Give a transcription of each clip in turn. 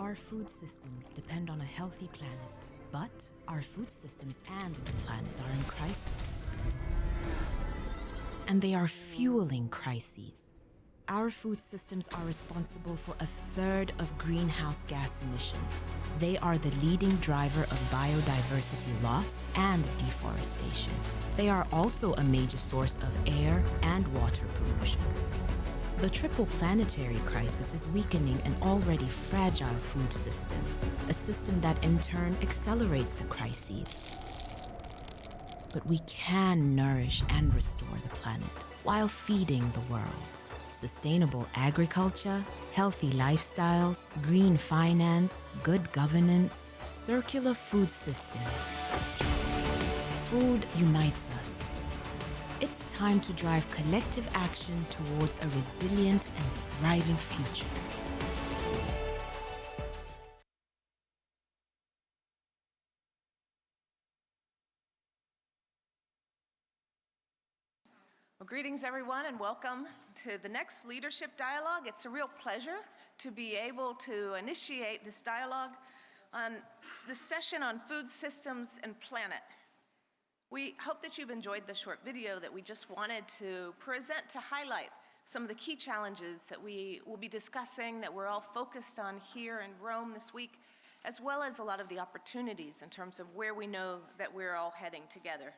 Our food systems depend on a healthy planet, but our food systems and the planet are in crisis. And they are fueling crises. Our food systems are responsible for 1/3 of greenhouse gas emissions. They are the leading driver of biodiversity loss and deforestation. They are also a major source of air and water pollution. The Triple Planetary Crisis is weakening an already fragile food system, a system that in turn accelerates the crises. But we can nourish and restore the planet while feeding the world. Sustainable agriculture, healthy lifestyles, green finance, good governance, circular food systems. Food unites us. It's time to drive collective action towards a resilient and thriving future. Well, greetings everyone and welcome to the next Leadership Dialogue. It's a real pleasure to be able to initiate this dialogue on this session on food systems and planet. We hope that you've enjoyed the short video that we just wanted to present to highlight some of the key challenges that we will be discussing, that we're all focused on here in Rome this week, as well as a lot of the opportunities in terms of where we know that we're all heading together.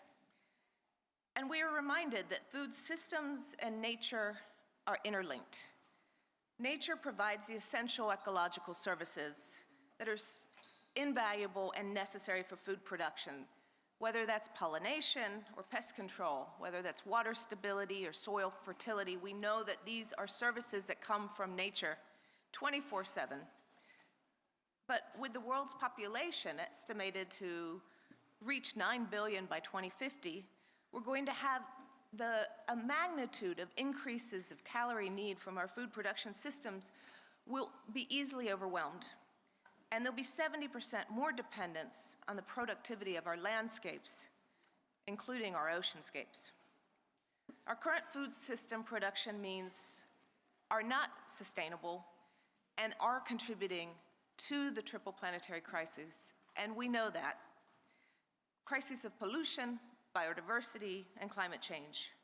And we are reminded that food systems and nature are interlinked. Nature provides the essential ecological services that are invaluable and necessary for food production, whether that's pollination or pest control, whether that's water stability or soil fertility. We know that these are services that come from nature 24/7. But with the world's population estimated to reach 9 billion by 2050, we're going to have a magnitude of increases of calorie need from our food production systems will be easily overwhelmed. And there'll be 70% more dependence on the productivity of our landscapes, including our oceanscapes. Our current food system production means are not sustainable and are contributing to the Triple Planetary Crisis, and we know that. Crises of pollution, biodiversity, and climate change.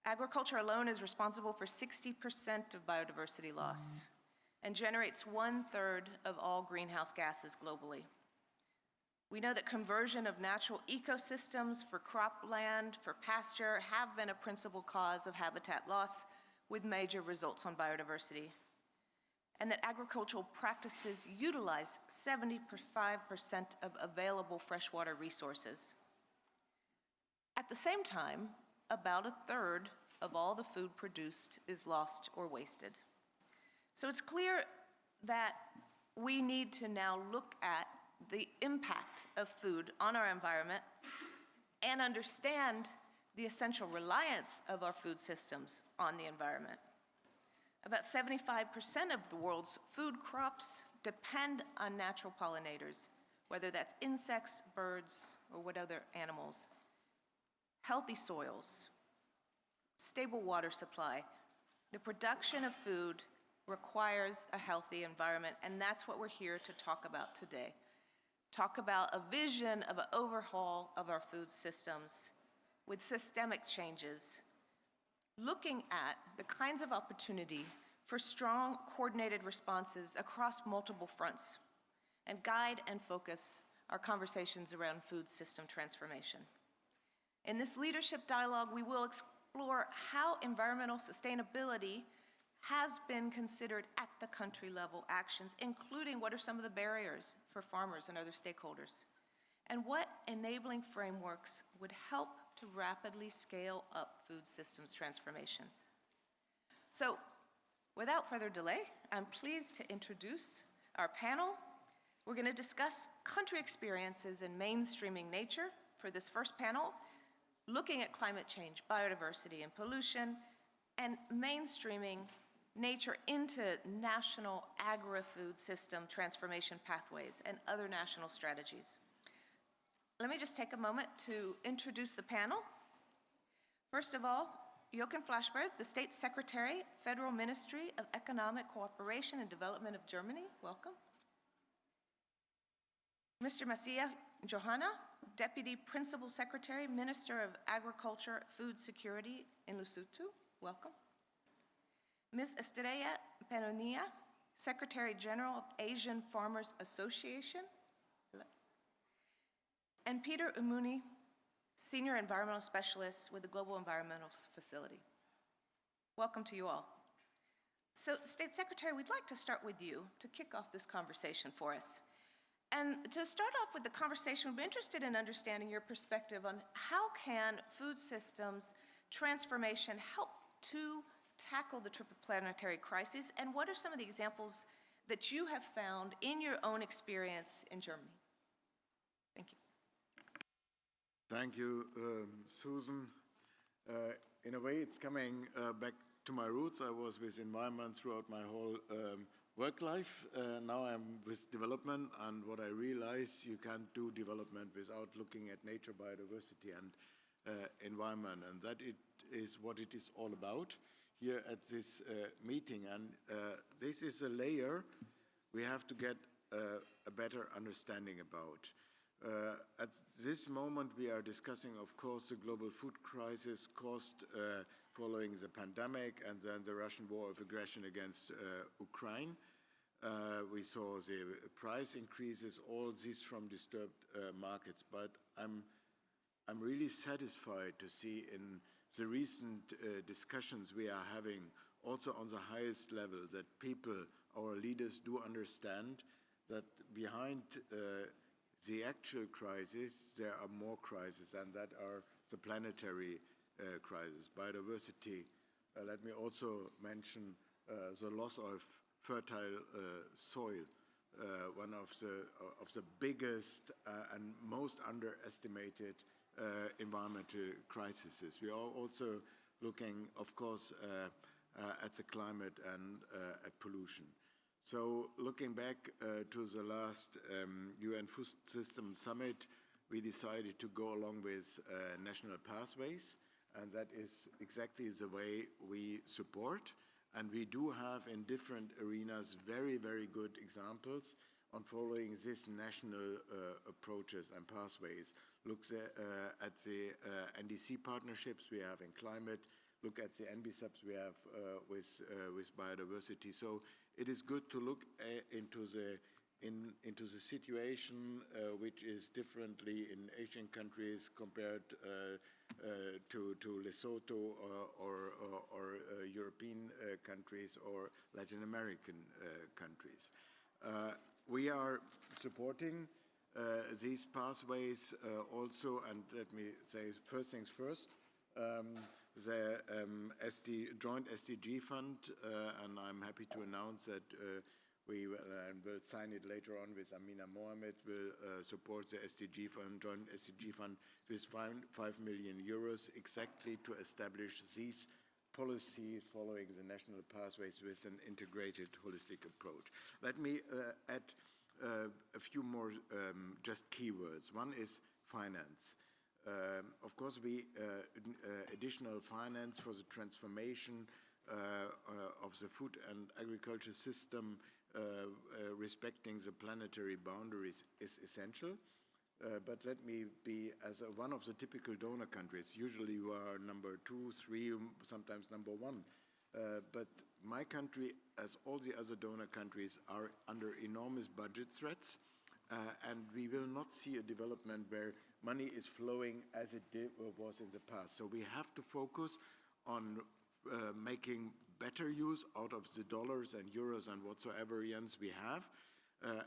Agriculture alone is responsible for 60% of biodiversity loss and generates 1/3 of all greenhouse gases globally. We know that conversion of natural ecosystems for cropland, for pasture, have been a principal cause of habitat loss with major results on biodiversity, and that agricultural practices utilize 75% of available freshwater resources. At the same time, about 1/3 of all the food produced is lost or wasted. So it's clear that we need to now look at the impact of food on our environment and understand the essential reliance of our food systems on the environment. About 75% of the world's food crops depend on natural pollinators, whether that's insects, birds, or what other animals. Healthy soils, stable water supply. The production of food requires a healthy environment, and that's what we're here to talk about today. Talk about a vision of an overhaul of our food systems with systemic changes, looking at the kinds of opportunity for strong, coordinated responses across multiple fronts, and guide and focus our conversations around food system transformation. In this leadership dialogue, we will explore how environmental sustainability has been considered at the country level actions, including what are some of the barriers for farmers and other stakeholders, and what enabling frameworks would help to rapidly scale up food systems transformation. So, without further delay, I'm pleased to introduce our panel. We're going to discuss country experiences in mainstreaming nature for this first panel, looking at climate change, biodiversity, and pollution, and mainstreaming nature into national agri-food system transformation pathways and other national strategies. Let me just take a moment to introduce the panel. First of all, Jochen Flashberg, the State Secretary, Federal Ministry of Economic Cooperation and Development of Germany. Welcome. Mr. Macia Johanna, Deputy Principal Secretary, Minister of Agriculture, Food Security in Lesotho. Welcome. Ms. Estrella Peronia, Secretary General of Asian Farmers Association. And Peter Umuni, Senior Environmental Specialist with the Global Environmental Facility. Welcome to you all. So, State Secretary, we'd like to start with you to kick off this conversation for us. And to start off with the conversation, we'd be interested in understanding your perspective on how can food systems transformation help to tackle the Triple Planetary Crisis, and what are some of the examples that you have found in your own experience in Germany? Thank you. Thank you, Susan. In a way, it's coming back to my roots. I was with environment throughout my whole work life. Now I'm with development, and what I realize, you can't do development without looking at nature, biodiversity, and environment, and that it is what it is all about here at this meeting. And this is a layer we have to get a better understanding about. At this moment, we are discussing, of course, the global food crisis caused following the pandemic and then the Russian war of aggression against Ukraine. We saw the price increases, all this from disturbed markets. But I'm really satisfied to see in the recent discussions we are having, also on the highest level, that people, our leaders, do understand that behind the actual crisis, there are more crises, and that are the planetary crisis. Biodiversity. Let me also mention the loss of fertile soil, one of the biggest and most underestimated environmental crises. We are also looking, of course, at the climate and at pollution. So looking back to the last UN Food System Summit, we decided to go along with national pathways, and that is exactly the way we support. And we do have in different arenas very, very good examples on following these national approaches and pathways. Look at the NDC partnerships we have in climate, look at the NBSUBs we have with biodiversity. So it is good to look into the situation which is differently in Asian countries compared to Lesotho or European countries or Latin American countries. We are supporting these pathways also, and let me say first things first. The joint SDG fund, and I'm happy to announce that we will sign it later on with Amina Mohamed, will support the SDG fund, joint SDG fund with 5 million euros exactly to establish these policies following the national pathways with an integrated holistic approach. Let me add a few more just keywords. One is finance. Of course, we additional finance for the transformation of the food and agriculture system respecting the planetary boundaries is essential. But let me be, as one of the typical donor countries, usually you are number 2, 3, sometimes number 1. But my country, as all the other donor countries, are under enormous budget threats. And we will not see a development where money is flowing as it was in the past. So we have to focus on making better use out of the dollars and euros and whatsoever yens we have.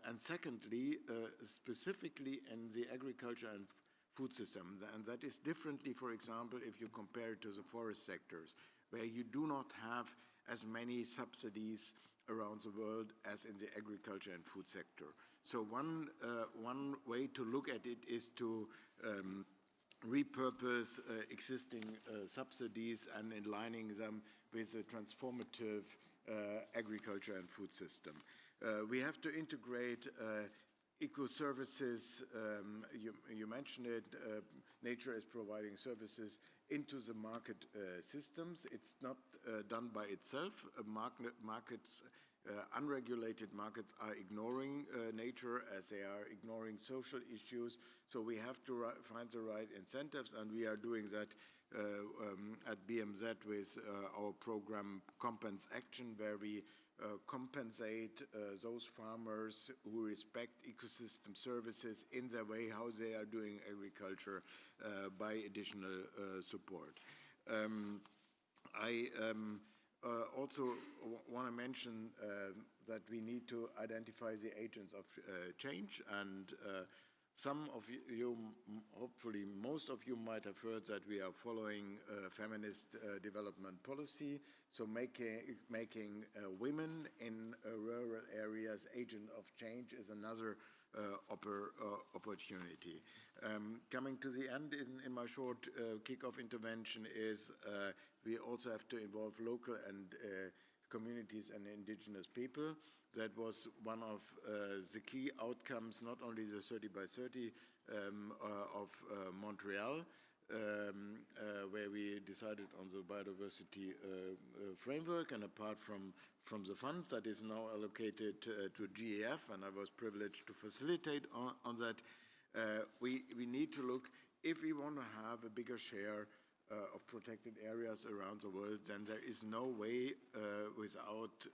And secondly, specifically in the agriculture and food system. And that is differently, for example, if you compare it to the forest sectors, where you do not have as many subsidies around the world as in the agriculture and food sector. So one way to look at it is to repurpose existing subsidies and aligning them with a transformative agriculture and food system. We have to integrate eco-services, you mentioned it, nature is providing services into the market systems. It's not done by itself. Markets Unregulated markets are ignoring nature as they are ignoring social issues. So we have to find the right incentives, and we are doing that at BMZ with our program Compense Action, where we compensate those farmers who respect ecosystem services in the way how they are doing agriculture by additional support. I also want to mention that we need to identify the agents of change, and some of you, hopefully most of you, might have heard that we are following feminist development policy. So making women in rural areas agent of change is another opportunity. Coming to the end in my short kickoff intervention is we also have to involve local and communities and indigenous people. That was one of the key outcomes, not only the 30 by 30 of Montreal, where we decided on the biodiversity framework, and apart from the fund that is now allocated to GEF, and I was privileged to facilitate on that, we need to look, if we want to have a bigger share of protected areas around the world, then there is no way without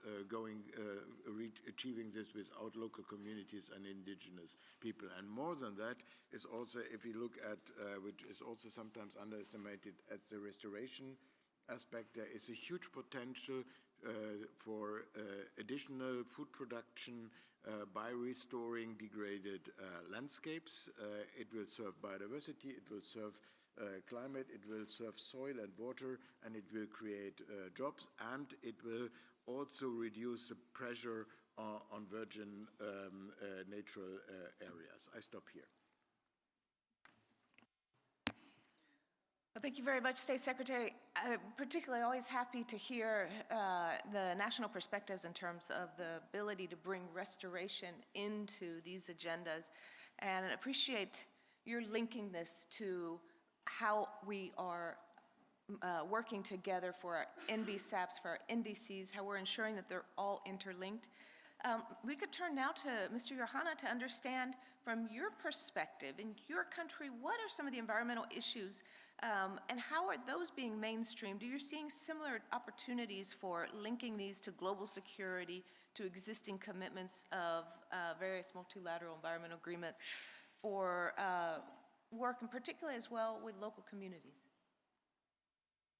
achieving this without local communities and indigenous people. And more than that is also, if we look at, which is also sometimes underestimated, at the restoration aspect, there is a huge potential for additional food production by restoring degraded landscapes. It will serve biodiversity, it will serve climate, it will serve soil and water, and it will create jobs, and it will also reduce the pressure on virgin natural areas. I stop here. Well, thank you very much, State Secretary. I'm particularly always happy to hear the national perspectives in terms of the ability to bring restoration into these agendas, and I appreciate your linking this to how we are working together for our NBSAPs, for our NDCs, how we're ensuring that they're all interlinked. We could turn now to Mr. Johanna to understand from your perspective, in your country, what are some of the environmental issues and how are those being mainstreamed? Are you seeing similar opportunities for linking these to global security, to existing commitments of various multilateral environmental agreements for work, and particularly as well with local communities?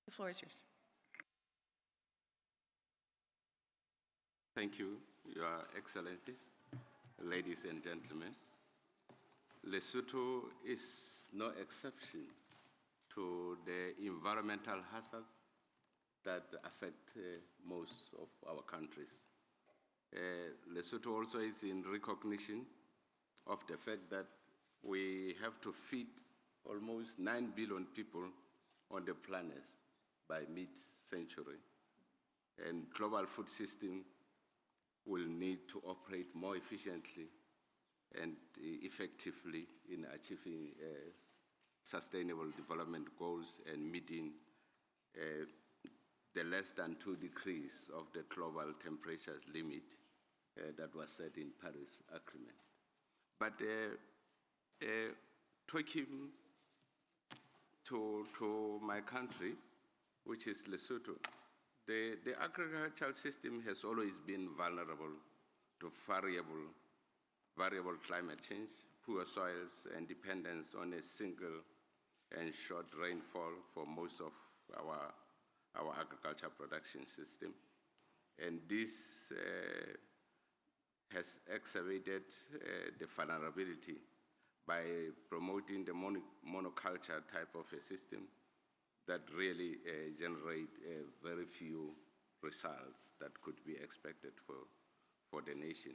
The floor is yours. Thank you, Your Excellencies, ladies and gentlemen. Lesotho is no exception to the environmental hazards that affect most of our countries. Lesotho also is in recognition of the fact that we have to feed almost 9 billion people on the planet by mid-century, and global food system will need to operate more efficiently and effectively in achieving sustainable development goals and meeting the less than 2 degrees of the global temperatures limit that was set in Paris Agreement. But talking to my country, which is Lesotho, the agricultural system has always been vulnerable to variable climate change, poor soils, and dependence on a single and short rainfall for most of our agriculture production system. And this has exacerbated the vulnerability by promoting the monoculture type of a system that really generate very few results that could be expected for the nation.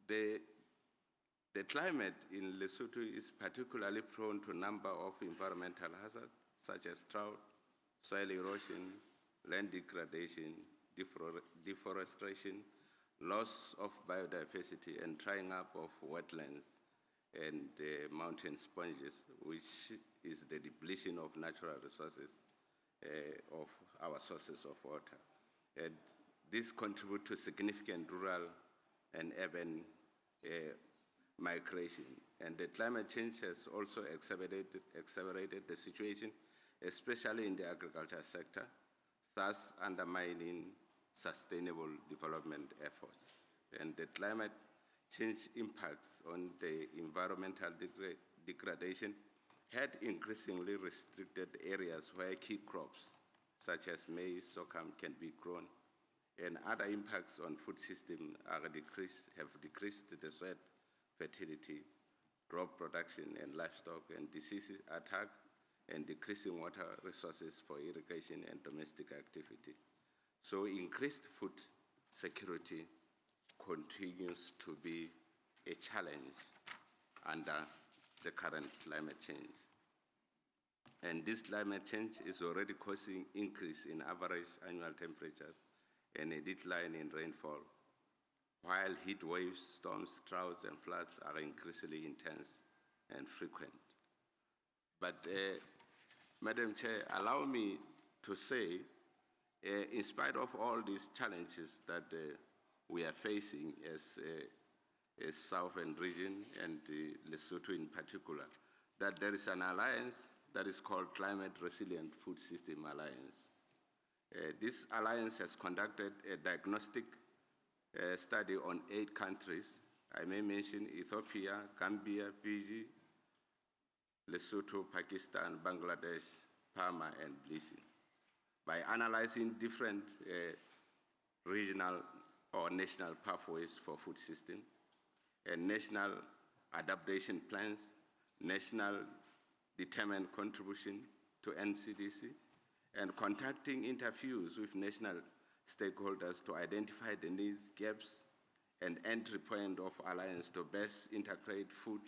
The climate in Lesotho is particularly prone to a number of environmental hazards, such as drought, soil erosion, land degradation, deforestation, loss of biodiversity, and drying up of wetlands and mountain sponges, which is the depletion of natural resources of our sources of water. And This contributes to significant rural and urban migration. And the climate change has also accelerated the situation, especially in the agriculture sector, thus undermining sustainable development efforts. And the climate change impacts on the environmental degradation had increasingly restricted areas where key crops, such as maize, sorghum, can be grown, and other impacts on food system have decreased the soil fertility, crop production and livestock, and diseases attack and decreasing water resources for irrigation and domestic activity. So increased food security continues to be a challenge under the current climate change. And this climate change is already causing increase in average annual temperatures and a decline in rainfall, while heat waves, storms, droughts, and floods are increasingly intense and frequent. But, Madam Chair, allow me to say, in spite of all these challenges that we are facing as a southern region and Lesotho in particular, that there is an alliance that is called Climate Resilient Food System Alliance. This alliance has conducted a diagnostic study on 8 countries. I may mention Ethiopia, Gambia, Fiji, Lesotho, Pakistan, Bangladesh, Burma, and Belize, by analyzing different regional or national pathways for food system and national adaptation plans, national determined contribution to NCDC, and conducting interviews with national stakeholders to identify the needs, gaps, and entry point of alliance to best integrate food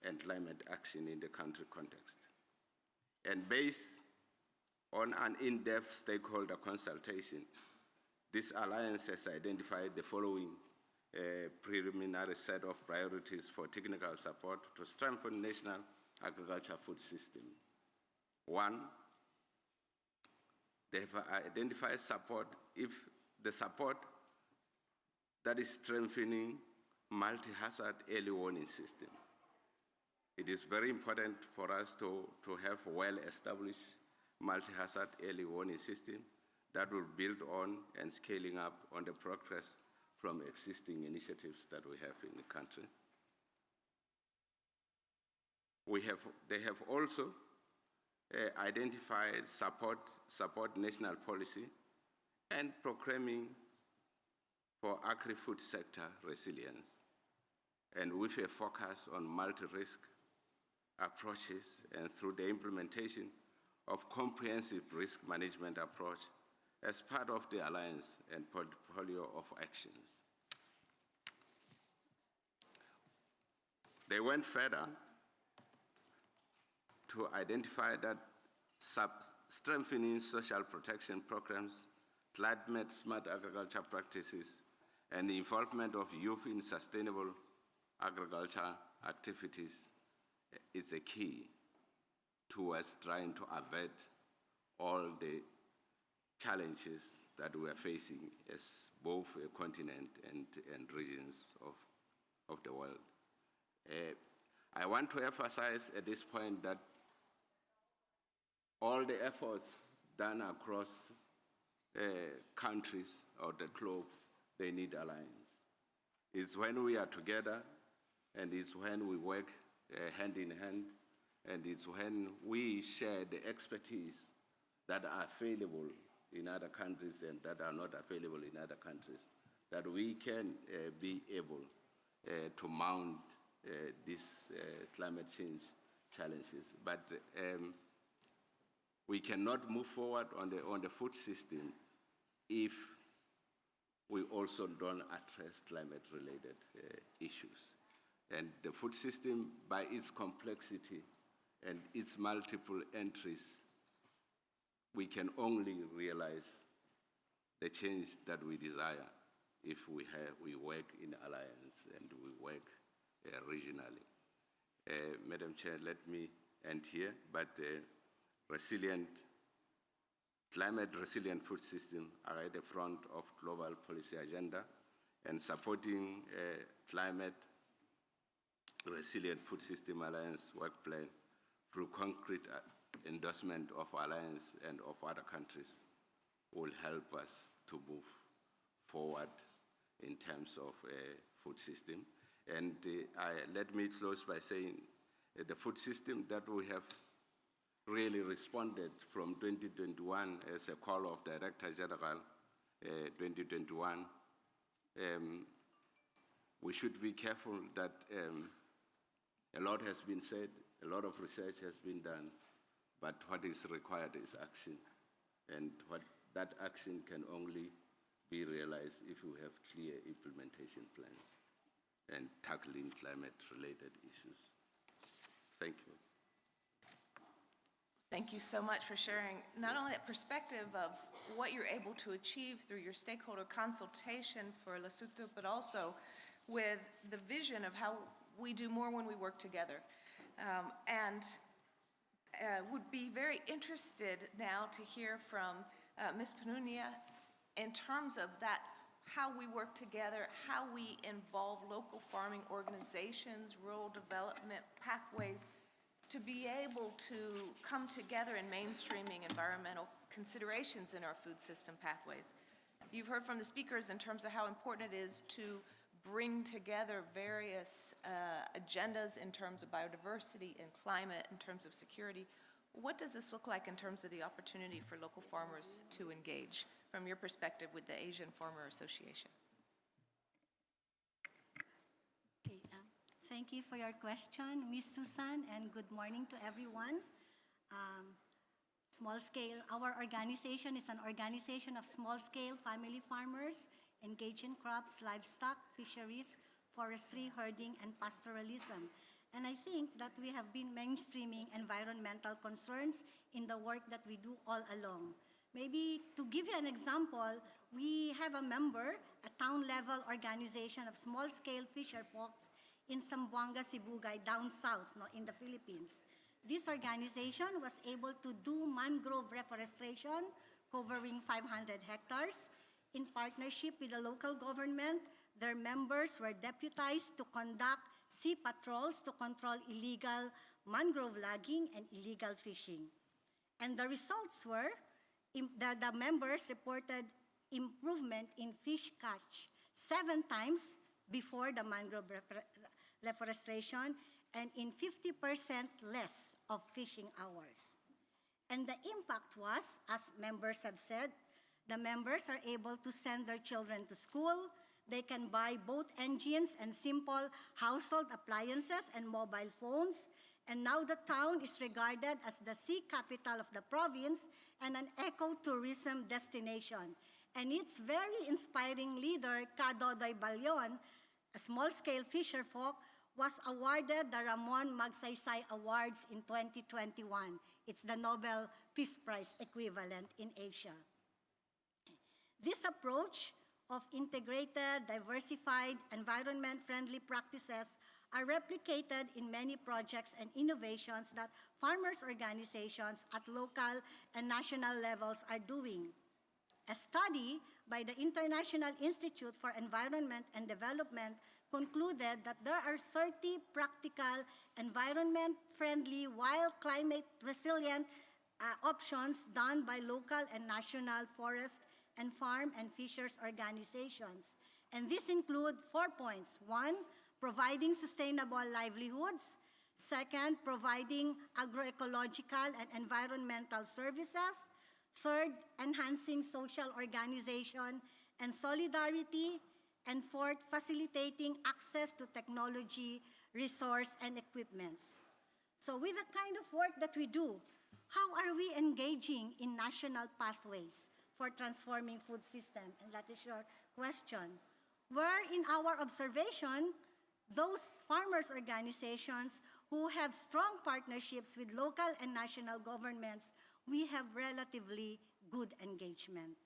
and climate action in the country context. And based on an in-depth stakeholder consultation, this alliance has identified the following preliminary set of priorities for technical support to strengthen national agriculture food system. 1, they have identified support if the support that is strengthening multi-hazard early warning system. It is very important for us to have well-established multi-hazard early warning system that will build on and scaling up on the progress from existing initiatives that we have in the country. They have also identified support national policy and programming for agri-food sector resilience, and with a focus on multi-risk approaches and through the implementation of comprehensive risk management approach as part of the alliance and portfolio of actions. They went further to identify that strengthening social protection programs, climate-smart agriculture practices, and the involvement of youth in sustainable agriculture activities is a key towards trying to avert all the challenges that we are facing as both a continent and regions of the world. I want to emphasize at this point that all the efforts done across countries or the globe, they need alliance. It's when we are together, and it's when we work hand in hand, and it's when we share the expertise that are available in other countries and that are not available in other countries, that we can be able to mount these climate change challenges. But we cannot move forward on the food system if we also don't address climate-related issues. And the food system, by its complexity and its multiple entries, we can only realize the change that we desire if we work in alliance and we work regionally. Madam Chair, let me end here, but resilient climate-resilient food systems are at the front of global policy agenda, and supporting a climate-resilient food system alliance work plan through concrete endorsement of alliance and of other countries will help us to move forward in terms of a food system. And let me close by saying the food system that we have really responded from 2021 as a call of Director General 2021. We should be careful that a lot has been said, a lot of research has been done, but what is required is action. And that action can only be realized if we have clear implementation plans and tackling climate-related issues. Thank you. Thank you so much for sharing not only that perspective of what you're able to achieve through your stakeholder consultation for Lesotho, but also with the vision of how we do more when we work together. Would be very interested now to hear from Ms. Panunia in terms of that, how we work together, how we involve local farming organizations, rural development pathways, to be able to come together in mainstreaming environmental considerations in our food system pathways. You've heard from the speakers in terms of how important it is to bring together various agendas in terms of biodiversity and climate, in terms of security. What does this look like in terms of the opportunity for local farmers to engage from your perspective with the Asian Farmer Association? Okay, thank you for your question, Ms. Susan, and good morning to everyone. Small scale, our organization is an organization of small-scale family farmers engaged in crops, livestock, fisheries, forestry, herding, and pastoralism. And I think that we have been mainstreaming environmental concerns in the work that we do all along. Maybe to give you an example, we have a member, a town-level organization of small-scale fisher folks in Zamboanga, Sibugay, down south in the Philippines. This organization was able to do mangrove reforestation covering 500 hectares. In partnership with the local government, their members were deputized to conduct sea patrols to control illegal mangrove logging and illegal fishing. And the results were that the members reported improvement in fish catch 7 times before the mangrove reforestation and in 50% less of fishing hours. And the impact was, as members have said, the members are able to send their children to school. They can buy boat engines and simple household appliances and mobile phones. And now the town is regarded as the sea capital of the province and an ecotourism destination. And its very inspiring leader, Kadodoy Balyon, a small-scale fisherfolk, was awarded the Ramon Magsaysay Awards in 2021. It's the Nobel Peace Prize equivalent in Asia. This approach of integrated, diversified, environment-friendly practices are replicated in many projects and innovations that farmers' organizations at local and national levels are doing. A study by the International Institute for Environment and Development concluded that there are 30 practical, environment-friendly, wild climate-resilient options done by local and national forest and farm and fishers organizations. And these include 4 points. 1, providing sustainable livelihoods. 2nd, providing agroecological and environmental services. 3rd, enhancing social organization and solidarity. And 4th, facilitating access to technology, resource, and equipments. So with the kind of work that we do, how are we engaging in national pathways for transforming food system? And that is your question. Where in our observation, those farmers' organizations who have strong partnerships with local and national governments, we have relatively good engagement.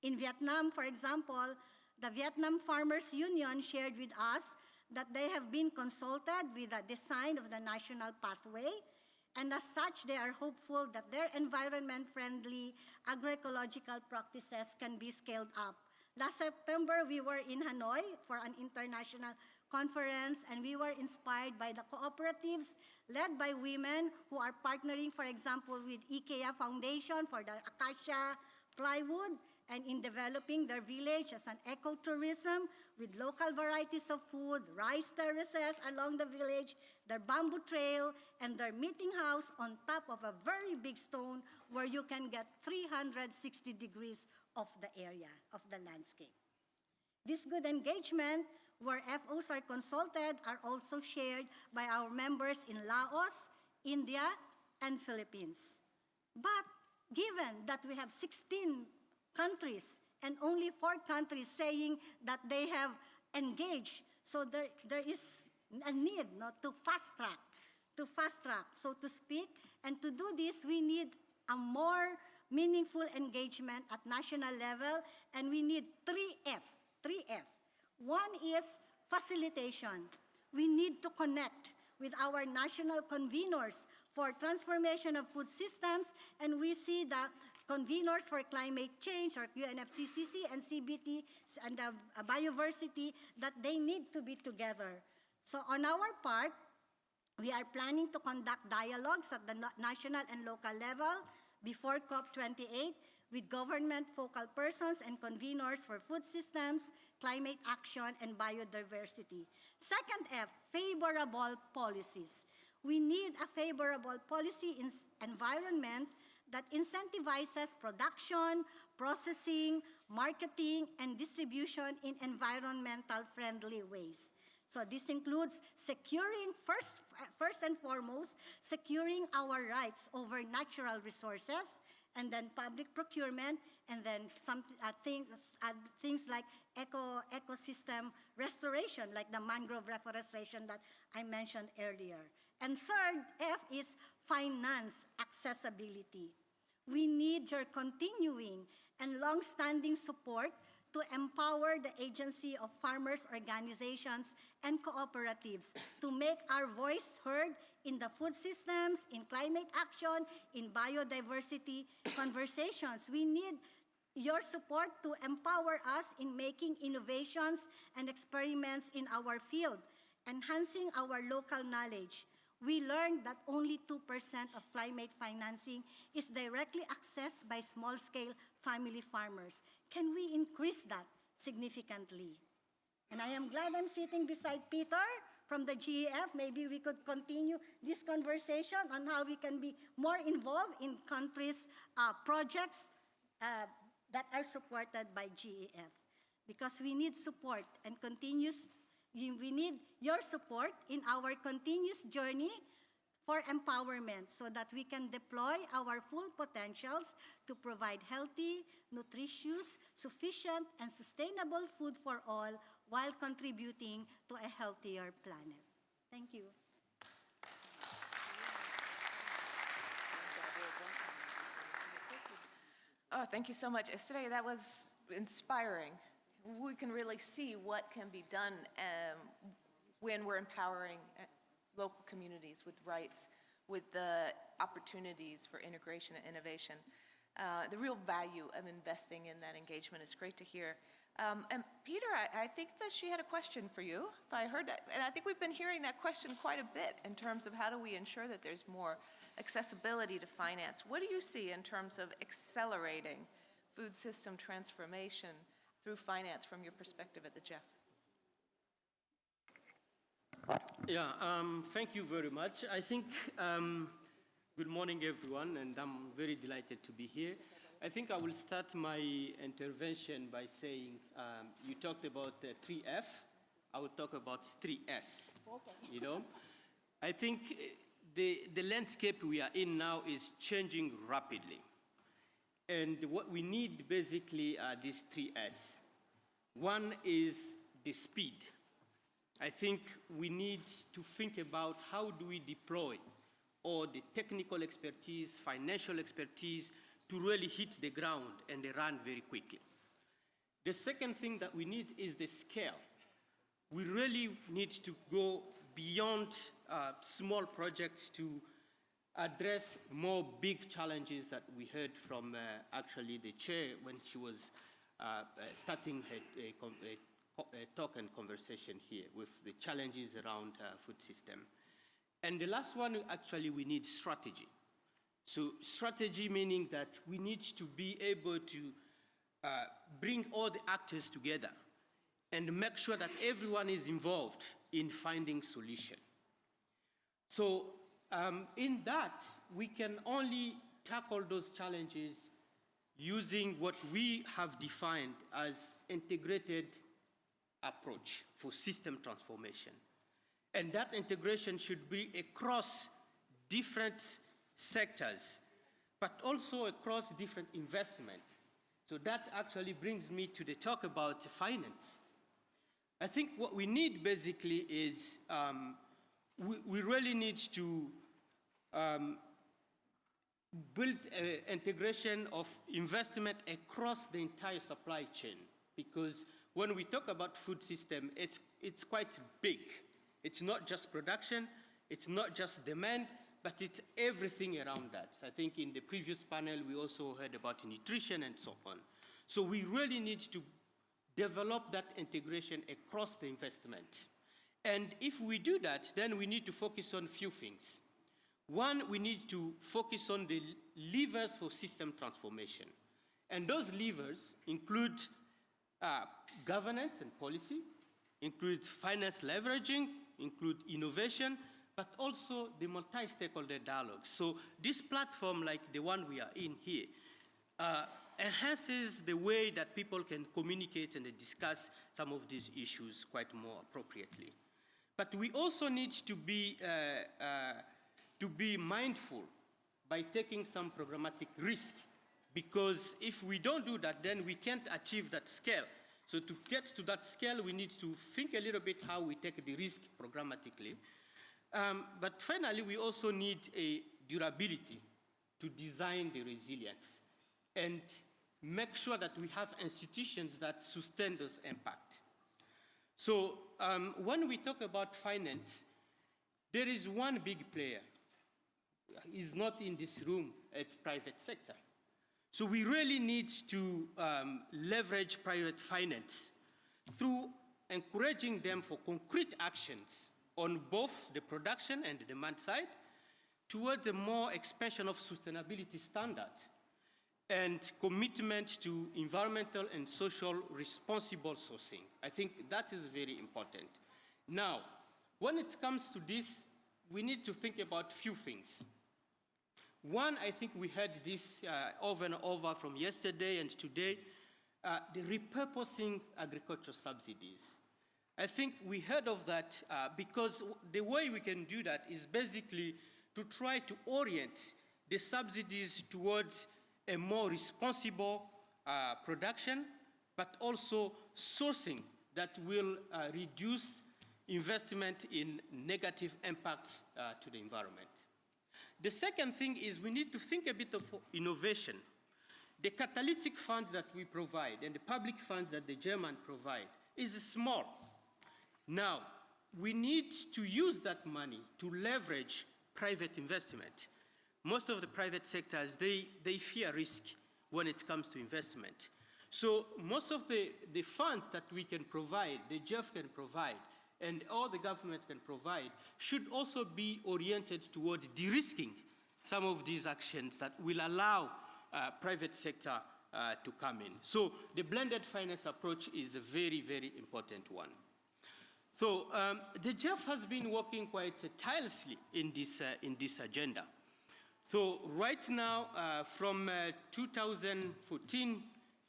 In Vietnam, for example, the Vietnam Farmers Union shared with us that they have been consulted with the design of the national pathway, And as such, they are hopeful that their environment-friendly agroecological practices can be scaled up. Last September, we were in Hanoi for an international conference, and we were inspired by the cooperatives led by women who are partnering, for example, with IKEA Foundation for the acacia plywood, and in developing their village as an ecotourism with local varieties of food, rice terraces along the village, their bamboo trail, and their meeting house on top of a very big stone where you can get 360 degrees of the area, of the landscape. This good engagement, where FOs are consulted, are also shared by our members in Laos, India, and Philippines. But given that we have 16 countries and only 4 countries saying that they have engaged, so there is a need to fast track, so to speak. And to do this, we need a more meaningful engagement at national level, and we need 3F. One is facilitation. We need to connect with our national conveners for transformation of food systems, and we see the conveners for climate change, or UNFSS+2 and CBT and biodiversity, that they need to be together. So on our part, we are planning to conduct dialogues at the national and local level before COP28 with government focal persons and conveners for food systems, climate action, and biodiversity. Second F, favorable policies. We need a favorable policy environment that incentivizes production, processing, marketing, and distribution in environmental friendly ways. So this includes securing, first and foremost, securing our rights over natural resources, and then public procurement, and then some things like ecosystem restoration, like the mangrove reforestation that I mentioned earlier. And third F is finance accessibility. We need your continuing and long-standing support to empower the agency of farmers' organizations and cooperatives to make our voice heard in the food systems, in climate action, in biodiversity conversations. We need your support to empower us in making innovations and experiments in our field, enhancing our local knowledge. We learned that only 2% of climate financing is directly accessed by small-scale family farmers. Can we increase that significantly? And I am glad I'm sitting beside Peter from the GEF. Maybe we could continue this conversation on how we can be more involved in countries' projects that are supported by GEF. Because we need support and we need your support in our continuous journey for empowerment so that we can deploy our full potentials to provide healthy, nutritious, sufficient, and sustainable food for all while contributing to a healthier planet. Thank you. Oh, thank you so much, Estrella. That was inspiring. We can really see what can be done when we're empowering local communities with rights, with the opportunities for integration and innovation. The real value of investing in that engagement is great to hear. And Peter, I think that she had a question for you, if I heard that. And I think we've been hearing that question quite a bit in terms of how do we ensure that there's more accessibility to finance. What do you see in terms of accelerating food system transformation through finance from your perspective at the GEF? Yeah, thank you very much. I think, good morning everyone, and I'm very delighted to be here. I think I will start my intervention by saying, you talked about 3F, I will talk about 3S, you know? I think the landscape we are in now is changing rapidly. And what we need basically are these 3S. One is the speed. I think we need to think about how do we deploy all the technical expertise, financial expertise to really hit the ground and run very quickly. The second thing that we need is the scale. We really need to go beyond small projects to address more big challenges that we heard from actually the chair when she was starting a talk and conversation here with the challenges around food system. And the last one, actually, we need strategy. So strategy meaning that we need to be able to bring all the actors together and make sure that everyone is involved in finding solution. So in that, we can only tackle those challenges using what we have defined as integrated approach for system transformation. And that integration should be across different sectors, but also across different investments. So that actually brings me to the talk about finance. I think what we need basically is we really need to build an integration of investment across the entire supply chain, because when we talk about food system, it's quite big. It's not just production, it's not just demand, but it's everything around that. I think in the previous panel, we also heard about nutrition and so on. So we really need to develop that integration across the investment. And if we do that, then we need to focus on a few things. One, we need to focus on the levers for system transformation. And those levers include governance and policy, include finance leveraging, include innovation, but also the multi-stakeholder dialogue. So this platform, like the one we are in here, enhances the way that people can communicate and discuss some of these issues quite more appropriately. But we also need to be mindful by taking some programmatic risk, because if we don't do that, then we can't achieve that scale. So to get to that scale, we need to think a little bit how we take the risk programmatically. But finally, we also need a durability to design the resilience and make sure that we have institutions that sustain those impacts. So when we talk about finance, there is one big player. He's not in this room, it's private sector. So we really need to leverage private finance through encouraging them for concrete actions on both the production and the demand side towards a more expansion of sustainability standards and commitment to environmental and social responsible sourcing. I think that is very important. Now, when it comes to this, we need to think about a few things. One, I think we heard this over and over from yesterday and today, the repurposing agricultural subsidies. I think we heard of that because the way we can do that is basically to try to orient the subsidies towards a more responsible production, but also sourcing that will reduce investment in negative impacts to the environment. The second thing is we need to think a bit of innovation. The catalytic funds that we provide and the public funds that the German provide is small. Now, we need to use that money to leverage private investment. Most of the private sectors, they fear risk when it comes to investment. So most of the funds that we can provide, the GEF can provide, and all the government can provide, should also be oriented towards de-risking some of these actions that will allow private sector to come in. So the blended finance approach is a very, very important one. So the GEF has been working quite tirelessly in this agenda. So right now, from 2014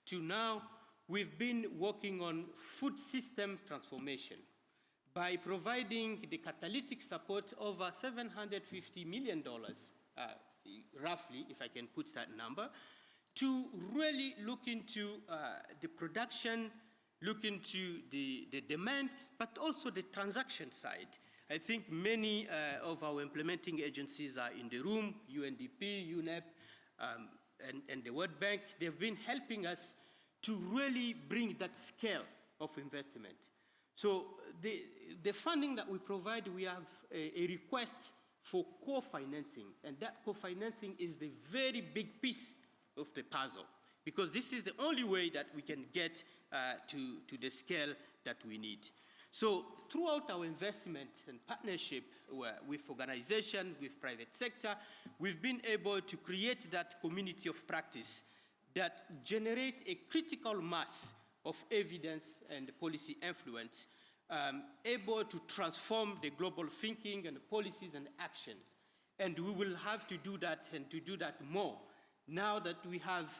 to now, we've been working on food system transformation by providing the catalytic support over $750 million, roughly, if I can put that number, to really look into the production, look into the demand, but also the transaction side. I think many of our implementing agencies are in the room, UNDP, UNEP, and the World Bank. They've been helping us to really bring that scale of investment. So the funding that we provide, we have a request for co-financing, and that co-financing is the very big piece of the puzzle, because this is the only way that we can get to the scale that we need. So throughout our investment and partnership with organizations, with private sector, we've been able to create that community of practice that generate a critical mass of evidence and policy influence, able to transform the global thinking and policies and actions. And we will have to do that and to do that more. Now that we have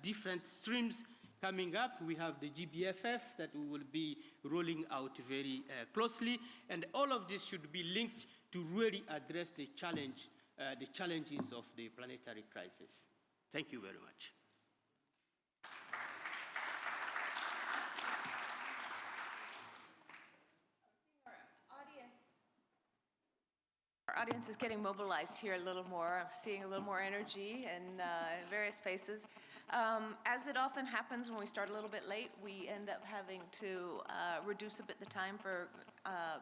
different streams coming up, we have the GBFF that we will be rolling out very closely, and all of this should be linked to really address the challenges of the planetary crisis. Thank you very much. Our audience is getting mobilized here a little more. I'm seeing a little more energy in various spaces. As it often happens when we start a little bit late, we end up having to reduce a bit the time for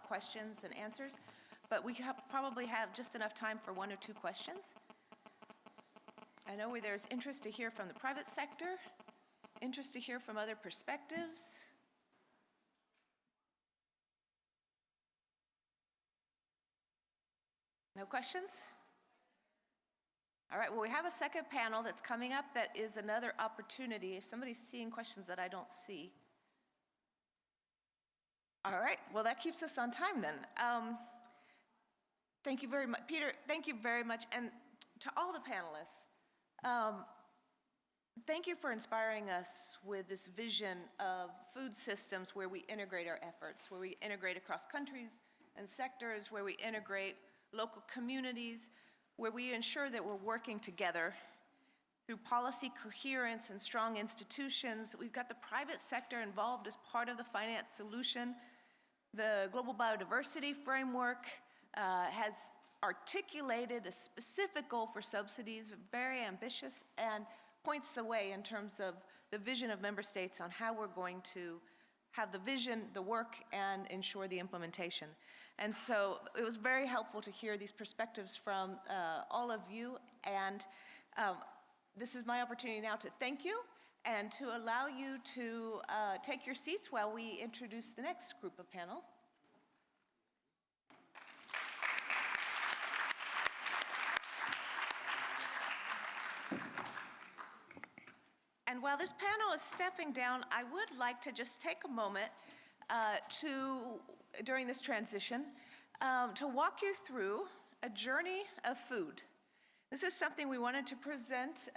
questions and answers. But we probably have just enough time for 1 or 2 questions. I know where there's interest to hear from the private sector, interest to hear from other perspectives. No questions? All right, well, we have a second panel that's coming up that is another opportunity. If somebody's seeing questions that I don't see. All right, well, that keeps us on time then. Thank you very much. Peter, thank you very much. And to all the panelists, thank you for inspiring us with this vision of food systems where we integrate our efforts, where we integrate across countries and sectors, where we integrate local communities, where we ensure that we're working together through policy coherence and strong institutions. We've got the private sector involved as part of the finance solution. The Global Biodiversity Framework has articulated a specific goal for subsidies, very ambitious, and points the way in terms of the vision of member states on how we're going to have the vision, the work, and ensure the implementation. And so it was very helpful to hear these perspectives from all of you. And this is my opportunity now to thank you and to allow you to take your seats while we introduce the next group of panel. And while this panel is stepping down, I would like to just take a moment during this transition, to walk you through a journey of food. This is something we wanted to present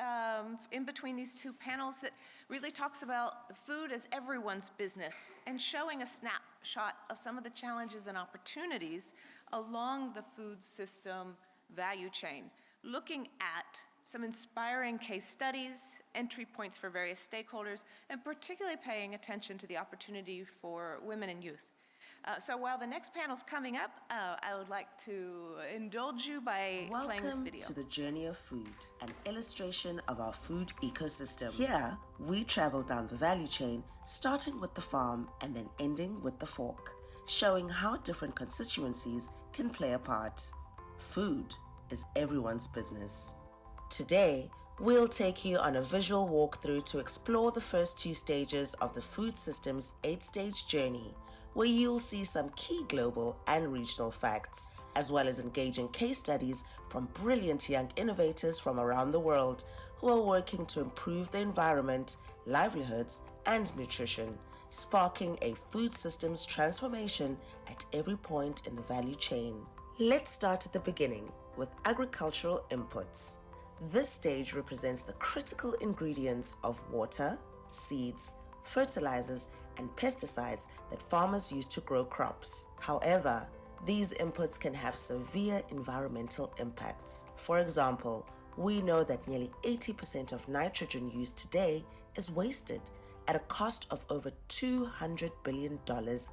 in between these 2 panels that really talks about food as everyone's business and showing a snapshot of some of the challenges and opportunities along the food system value chain, looking at some inspiring case studies, entry points for various stakeholders, and particularly paying attention to the opportunity for women and youth. So while the next panel's coming up, I would like to indulge you by playing this video. Welcome to the Journey of Food, an illustration of our food ecosystem. Here, we travel down the value chain, starting with the farm and then ending with the fork, showing how different constituencies can play a part. Food is everyone's business. Today, we'll take you on a visual walkthrough to explore the first 2 stages of the food system's 8-stage journey, where you'll see some key global and regional facts, as well as engaging case studies from brilliant young innovators from around the world who are working to improve the environment, livelihoods, and nutrition, sparking a food systems transformation at every point in the value chain. Let's start at the beginning with agricultural inputs. This stage represents the critical ingredients of water, seeds, fertilizers, and pesticides that farmers use to grow crops. However, these inputs can have severe environmental impacts. For example, we know that nearly 80% of nitrogen used today is wasted at a cost of over $200 billion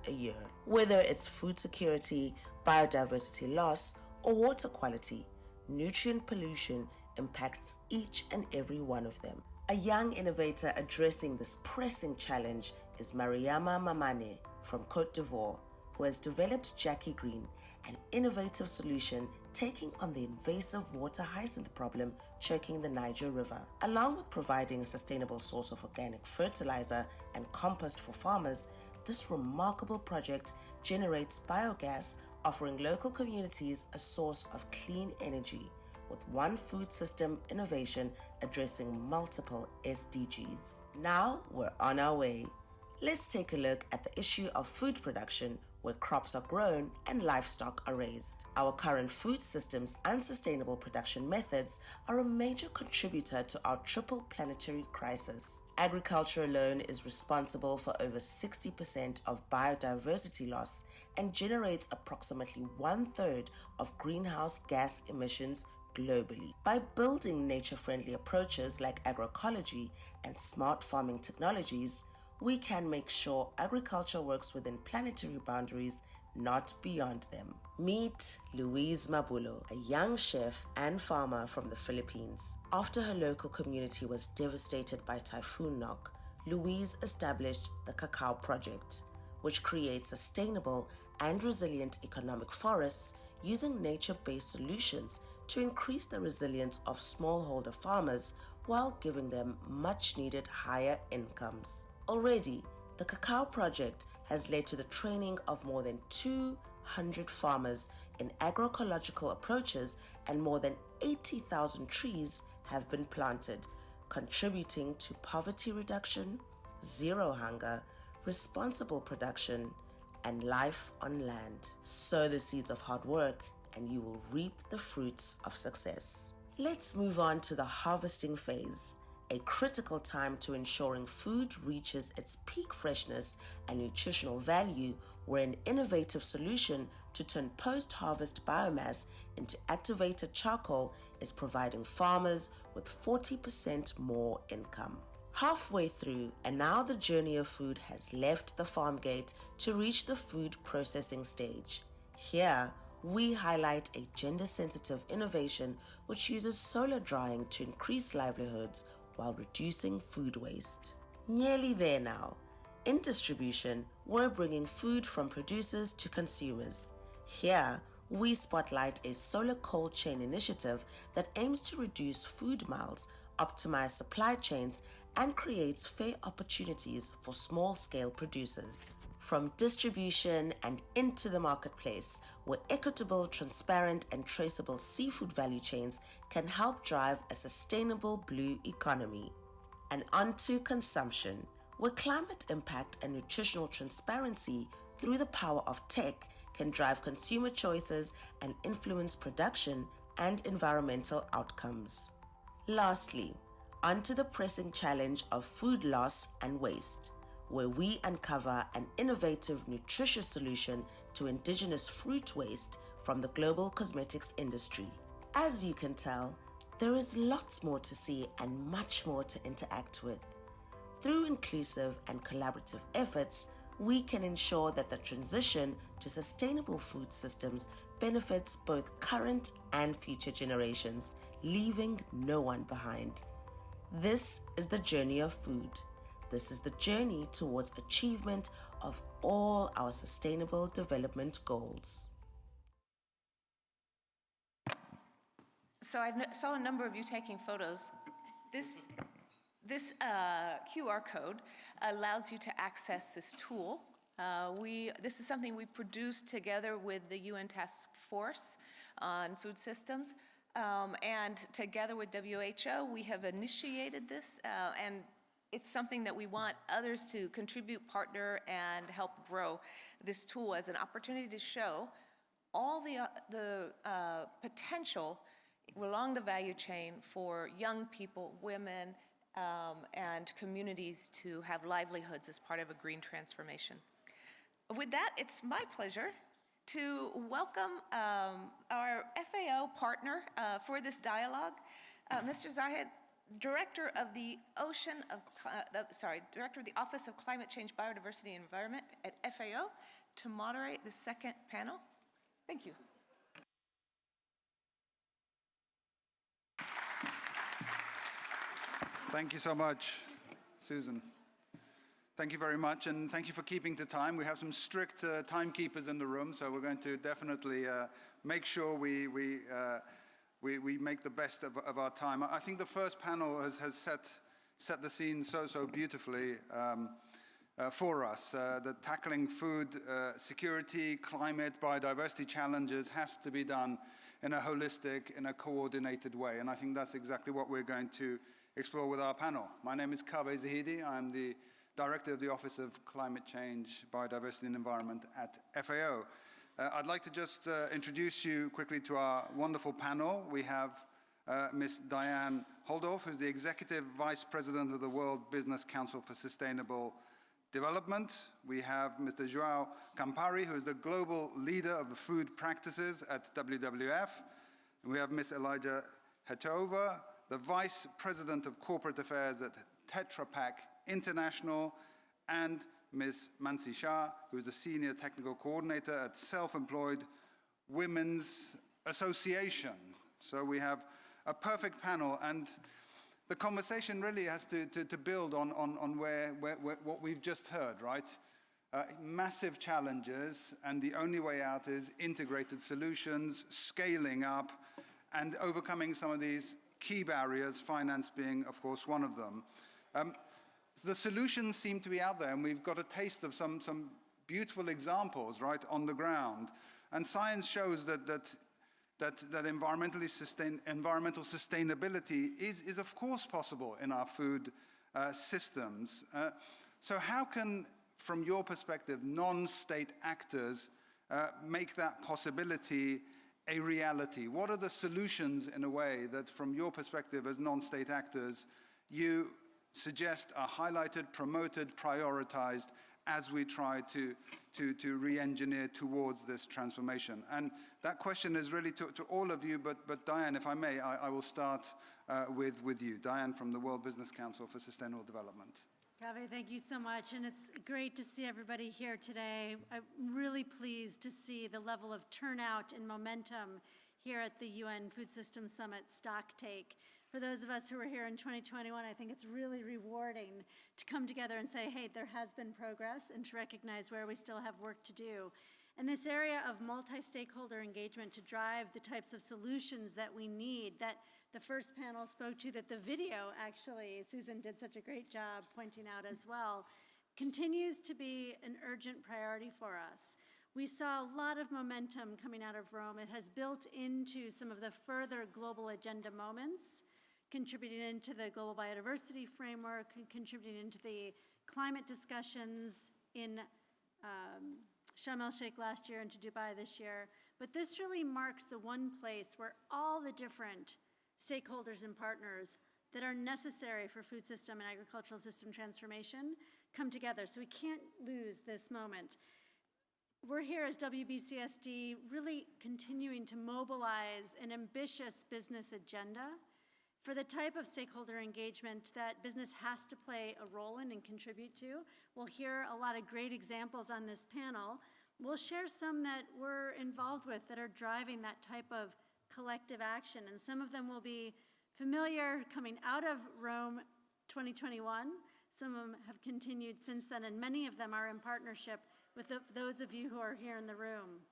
a year. Whether it's food security, biodiversity loss, or water quality, nutrient pollution impacts each and every one of them. A young innovator addressing this pressing challenge is Mariama Mamane from Côte d'Ivoire, who has developed Jackie Green, an innovative solution taking on the invasive water hyacinth problem choking the Niger River. Along with providing a sustainable source of organic fertilizer and compost for farmers, this remarkable project generates biogas, offering local communities a source of clean energy, with one food system innovation addressing multiple SDGs. Now we're on our way. Let's take a look at the issue of food production, where crops are grown and livestock are raised. Our current food system's unsustainable production methods are a major contributor to our Triple Planetary Crisis. Agriculture alone is responsible for over 60% of biodiversity loss and generates approximately 1/3 of greenhouse gas emissions globally. By building nature-friendly approaches like agroecology and smart farming technologies, we can make sure agriculture works within planetary boundaries, not beyond them. Meet Louise Mabulo, a young chef and farmer from the Philippines. After her local community was devastated by Typhoon Nok, Louise established the Cacao Project, which creates sustainable and resilient economic forests using nature-based solutions to increase the resilience of smallholder farmers while giving them much-needed higher incomes. Already, the Cacao Project has led to the training of more than 200 farmers in agroecological approaches, and more than 80,000 trees have been planted, contributing to poverty reduction, zero hunger, responsible production, and life on land. Sow the seeds of hard work, and you will reap the fruits of success. Let's move on to the harvesting phase, a critical time to ensuring food reaches its peak freshness and nutritional value, where an innovative solution to turn post-harvest biomass into activated charcoal is providing farmers with 40% more income. Halfway through, and now the journey of food has left the farm gate to reach the food processing stage. Here, we highlight a gender-sensitive innovation which uses solar drying to increase livelihoods while reducing food waste. Nearly there now. In distribution, we're bringing food from producers to consumers. Here, we spotlight a solar cold chain initiative that aims to reduce food miles, optimize supply chains, and creates fair opportunities for small-scale producers. From distribution and into the marketplace, where equitable, transparent, and traceable seafood value chains can help drive a sustainable blue economy. And onto consumption, where climate impact and nutritional transparency through the power of tech can drive consumer choices and influence production and environmental outcomes. Lastly, onto the pressing challenge of food loss and waste, where we uncover an innovative, nutritious solution to indigenous fruit waste from the global cosmetics industry. As you can tell, there is lots more to see and much more to interact with. Through inclusive and collaborative efforts, we can ensure that the transition to sustainable food systems benefits both current and future generations, leaving no one behind. This is the journey of food. This is the journey towards achievement of all our sustainable development goals. So I saw a number of you taking photos. This QR code allows you to access this tool. This is something we produced together with the UN Task Force on Food Systems. And together with WHO, we have initiated this, and it's something that we want others to contribute, partner, and help grow this tool as an opportunity to show all the potential along the value chain for young people, women, and communities to have livelihoods as part of a green transformation. With that, it's my pleasure to welcome our FAO partner for this dialogue, Mr. Zahid, Director of the Office of Climate Change, Biodiversity, and Environment at FAO, to moderate the second panel. Thank you. Thank you so much, Susan. Thank you very much, and thank you for keeping to time. We have some strict timekeepers in the room, so we're going to definitely make sure we make the best of our time. I think the first panel has set the scene so beautifully for us. The tackling food security, climate, biodiversity challenges have to be done in a holistic, in a coordinated way, and I think that's exactly what we're going to explore with our panel. My name is Kaveh Zahidi. I'm the Director of the Office of Climate Change, Biodiversity and Environment at FAO. I'd like to just introduce you quickly to our wonderful panel. We have Ms. Diane Holdorf, who's the Executive Vice President of the World Business Council for Sustainable Development. We have Mr. João Campari, who is the Global Leader of Food Practices at WWF. And we have Ms. Elijah Hetova, the Vice President of Corporate Affairs at Tetra Pak International, and Ms. Mansi Shah, who is the Senior Technical Coordinator at Self-Employed Women's Association. So we have a perfect panel, and the conversation really has to build on what we've just heard, right? Massive challenges, and the only way out is integrated solutions, scaling up, and overcoming some of these key barriers, finance being, of course, one of them. The solutions seem to be out there, and we've got a taste of some beautiful examples, right, on the ground. And science shows that environmental sustainability is of course possible in our food systems. So how can, from your perspective, non-state actors make that possibility a reality? What are the solutions, in a way, that from your perspective as non-state actors, you suggest are highlighted, promoted, prioritized as we try to re-engineer towards this transformation? And that question is really to all of you, but Diane, if I may, I will start with you. Diane from the World Business Council for Sustainable Development. Kaveh, thank you so much, and it's great to see everybody here today. I'm really pleased to see the level of turnout and momentum here at the UN Food Systems Summit Stocktake. For those of us who were here in 2021, I think it's really rewarding to come together and say, hey, there has been progress, and to recognize where we still have work to do. And this area of multi-stakeholder engagement to drive the types of solutions that we need, that the first panel spoke to, that the video, actually, Susan did such a great job pointing out as well, continues to be an urgent priority for us. We saw a lot of momentum coming out of Rome. It has built into some of the further global agenda moments, contributing into the global biodiversity framework, contributing into the climate discussions in Sharm el-Sheikh last year and to Dubai this year. But this really marks the one place where all the different stakeholders and partners that are necessary for food system and agricultural system transformation come together. So we can't lose this moment. We're here as WBCSD really continuing to mobilize an ambitious business agenda for the type of stakeholder engagement that business has to play a role in and contribute to. We'll hear a lot of great examples on this panel. We'll share some that we're involved with that are driving that type of collective action, and some of them will be familiar coming out of Rome 2021. Some of them have continued since then, and many of them are in partnership with those of you who are here in the room.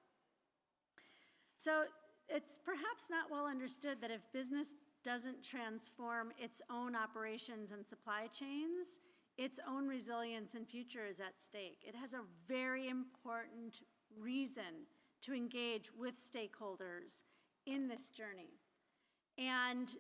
So it's perhaps not well understood that if business doesn't transform its own operations and supply chains, its own resilience and future is at stake. It has a very important reason to engage with stakeholders in this journey. And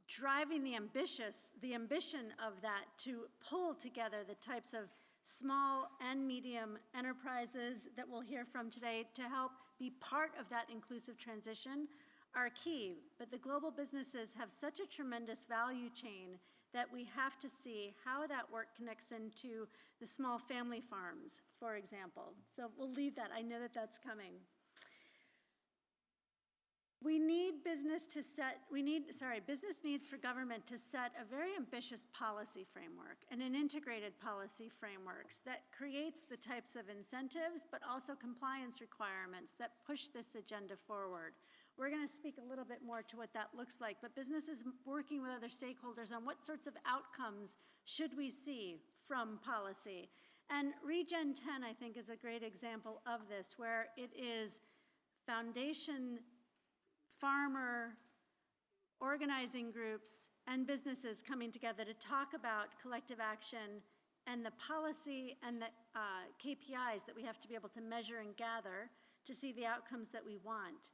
driving the ambition of that to pull together the types of small and medium enterprises that we'll hear from today to help be part of that inclusive transition are key. But the global businesses have such a tremendous value chain that we have to see how that work connects into the small family farms, for example. So we'll leave that. I know that that's coming. Business needs for government to set a very ambitious policy framework and an integrated policy frameworks that creates the types of incentives, but also compliance requirements that push this agenda forward. We're going to speak a little bit more to what that looks like, but business is working with other stakeholders on what sorts of outcomes should we see from policy. And Regen 10, I think, is a great example of this, where it is foundation, farmer, organizing groups, and businesses coming together to talk about collective action and the policy and the KPIs that we have to be able to measure and gather to see the outcomes that we want.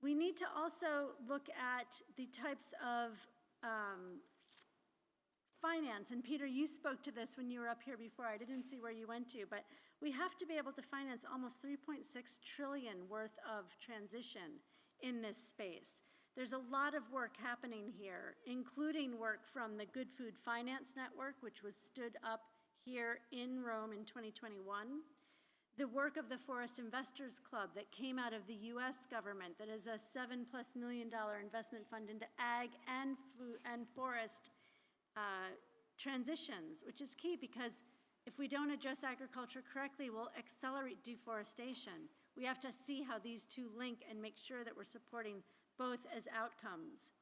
We need to also look at the types of finance, and Peter, you spoke to this when you were up here before. I didn't see where you went to, but we have to be able to finance almost 3.6 trillion worth of transition in this space. There's a lot of work happening here, including work from the Good Food Finance Network, which was stood up here in Rome in 2021. The work of the Forest Investors Club that came out of the US government, that is a $7+ million investment fund into ag and food and forest transitions, which is key because if we don't address agriculture correctly, we'll accelerate deforestation. We have to see how these two link and make sure that we're supporting both as outcomes.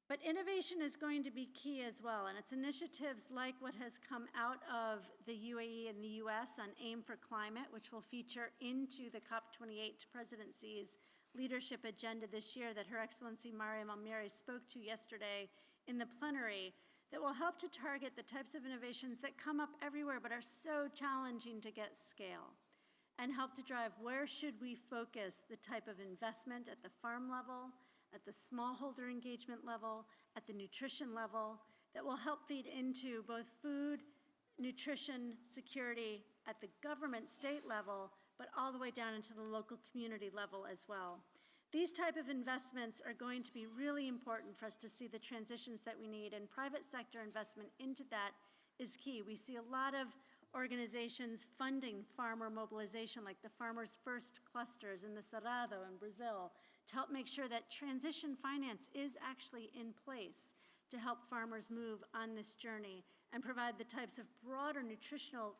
But innovation is going to be key as well, and it's initiatives like what has come out of the UAE and the US on Aim for Climate, which will feature into the COP28 presidency's leadership agenda this year that Her Excellency Mariam Almiri spoke to yesterday in the plenary, that will help to target the types of innovations that come up everywhere but are so challenging to get scale, and help to drive where should we focus the type of investment at the farm level, at the smallholder engagement level, at the nutrition level, that will help feed into both food, nutrition, security at the government state level, but all the way down into the local community level as well. These type of investments are going to be really important for us to see the transitions that we need, and private sector investment into that is key. We see a lot of organizations funding farmer mobilization, like the Farmers First clusters in the Cerrado in Brazil, to help make sure that transition finance is actually in place to help farmers move on this journey and provide the types of broader nutritional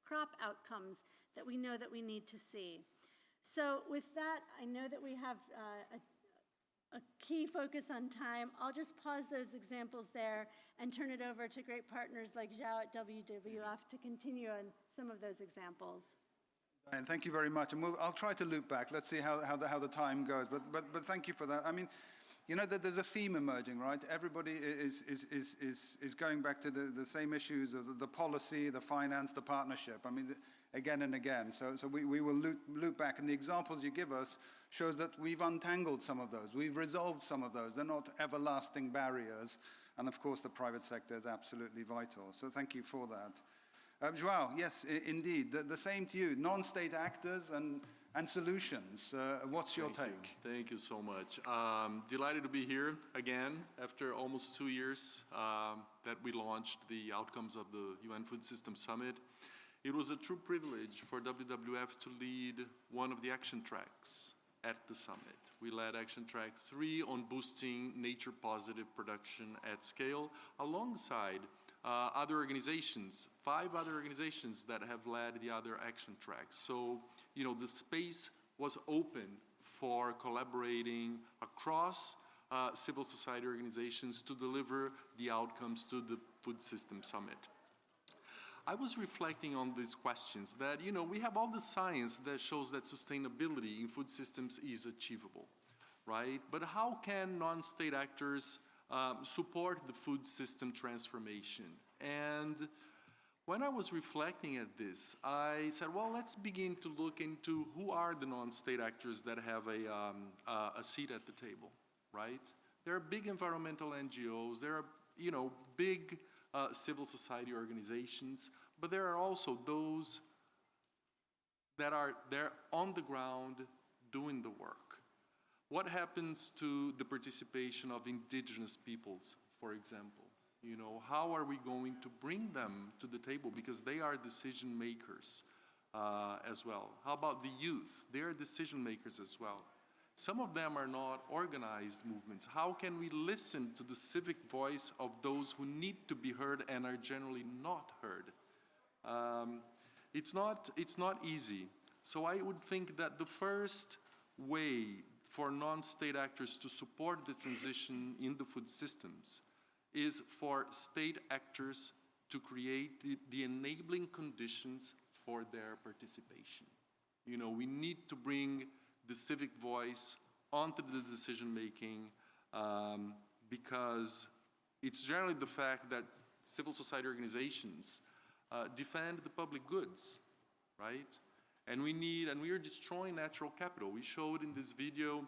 crop outcomes that we know that we need to see. So with that, I know that we have a key focus on time. I'll just pause those examples there and turn it over to great partners like Zhao at WWF to continue on some of those examples. And thank you very much. And I'll try to loop back. Let's see how the time goes. But thank you for that. I mean, you know, there's a theme emerging, right? Everybody is going back to the same issues of the policy, the finance, the partnership. I mean, again and again. So we will loop back. And the examples you give us shows that we've untangled some of those. We've resolved some of those. They're not everlasting barriers. And of course, the private sector is absolutely vital. So thank you for that. João, yes, indeed. The same to you. Non-state actors and solutions. What's your take? Thank you so much. Delighted to be here again after almost 2 years that we launched the outcomes of the UN Food Systems Summit. It was a true privilege for WWF to lead one of the action tracks at the summit. We led action track 3 on boosting nature-positive production at scale, alongside other organizations, 5 other organizations that have led the other action tracks. So, you know, the space was open for collaborating across civil society organizations to deliver the outcomes to the Food Systems Summit. I was reflecting on these questions that, you know, we have all the science that shows that sustainability in food systems is achievable, right? But how can non-state actors support the food system transformation? And when I was reflecting at this, I said, well, let's begin to look into who are the non-state actors that have a seat at the table, right? There are big environmental NGOs, there are, you know, big civil society organizations, but there are also those that are there on the ground doing the work. What happens to the participation of indigenous peoples, for example? You know, how are we going to bring them to the table? Because they are decision makers as well. How about the youth? They are decision makers as well. Some of them are not organized movements. How can we listen to the civic voice of those who need to be heard and are generally not heard? It's not easy. So I would think that the first way for non-state actors to support the transition in the food systems is for state actors to create the enabling conditions for their participation. You know, we need to bring the civic voice onto the decision-making because it's generally the fact that civil society organizations defend the public goods, right? And we are destroying natural capital. We showed in this video,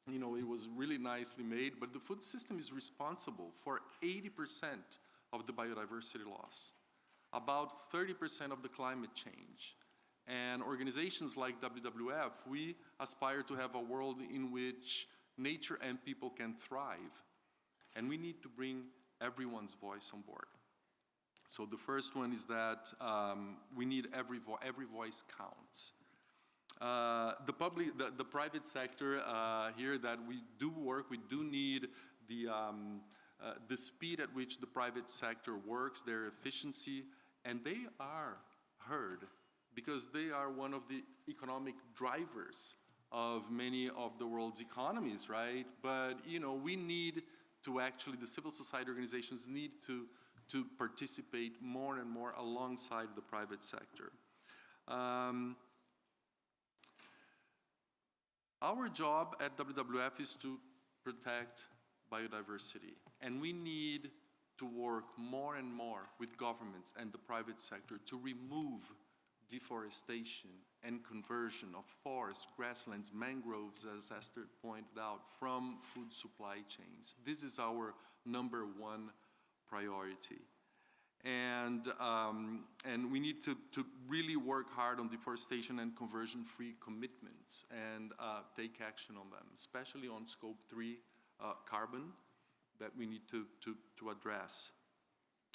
you know, it was really nicely made, but the food system is responsible for 80% of the biodiversity loss, about 30% of the climate change. And organizations like WWF, we aspire to have a world in which nature and people can thrive. And we need to bring everyone's voice on board. So the first one is that we need every voice counts. The private sector here that we do work, we do need the speed at which the private sector works, their efficiency, and they are heard because they are one of the economic drivers of many of the world's economies, right? But, you know, we need to actually, the civil society organizations need to participate more and more alongside the private sector. Our job at WWF is to protect biodiversity, and we need to work more and more with governments and the private sector to remove deforestation and conversion of forests, grasslands, mangroves, as Esther pointed out, from food supply chains. This is our #1 priority. And we need to really work hard on deforestation and conversion-free commitments and take action on them, especially on Scope 3 carbon that we need to address.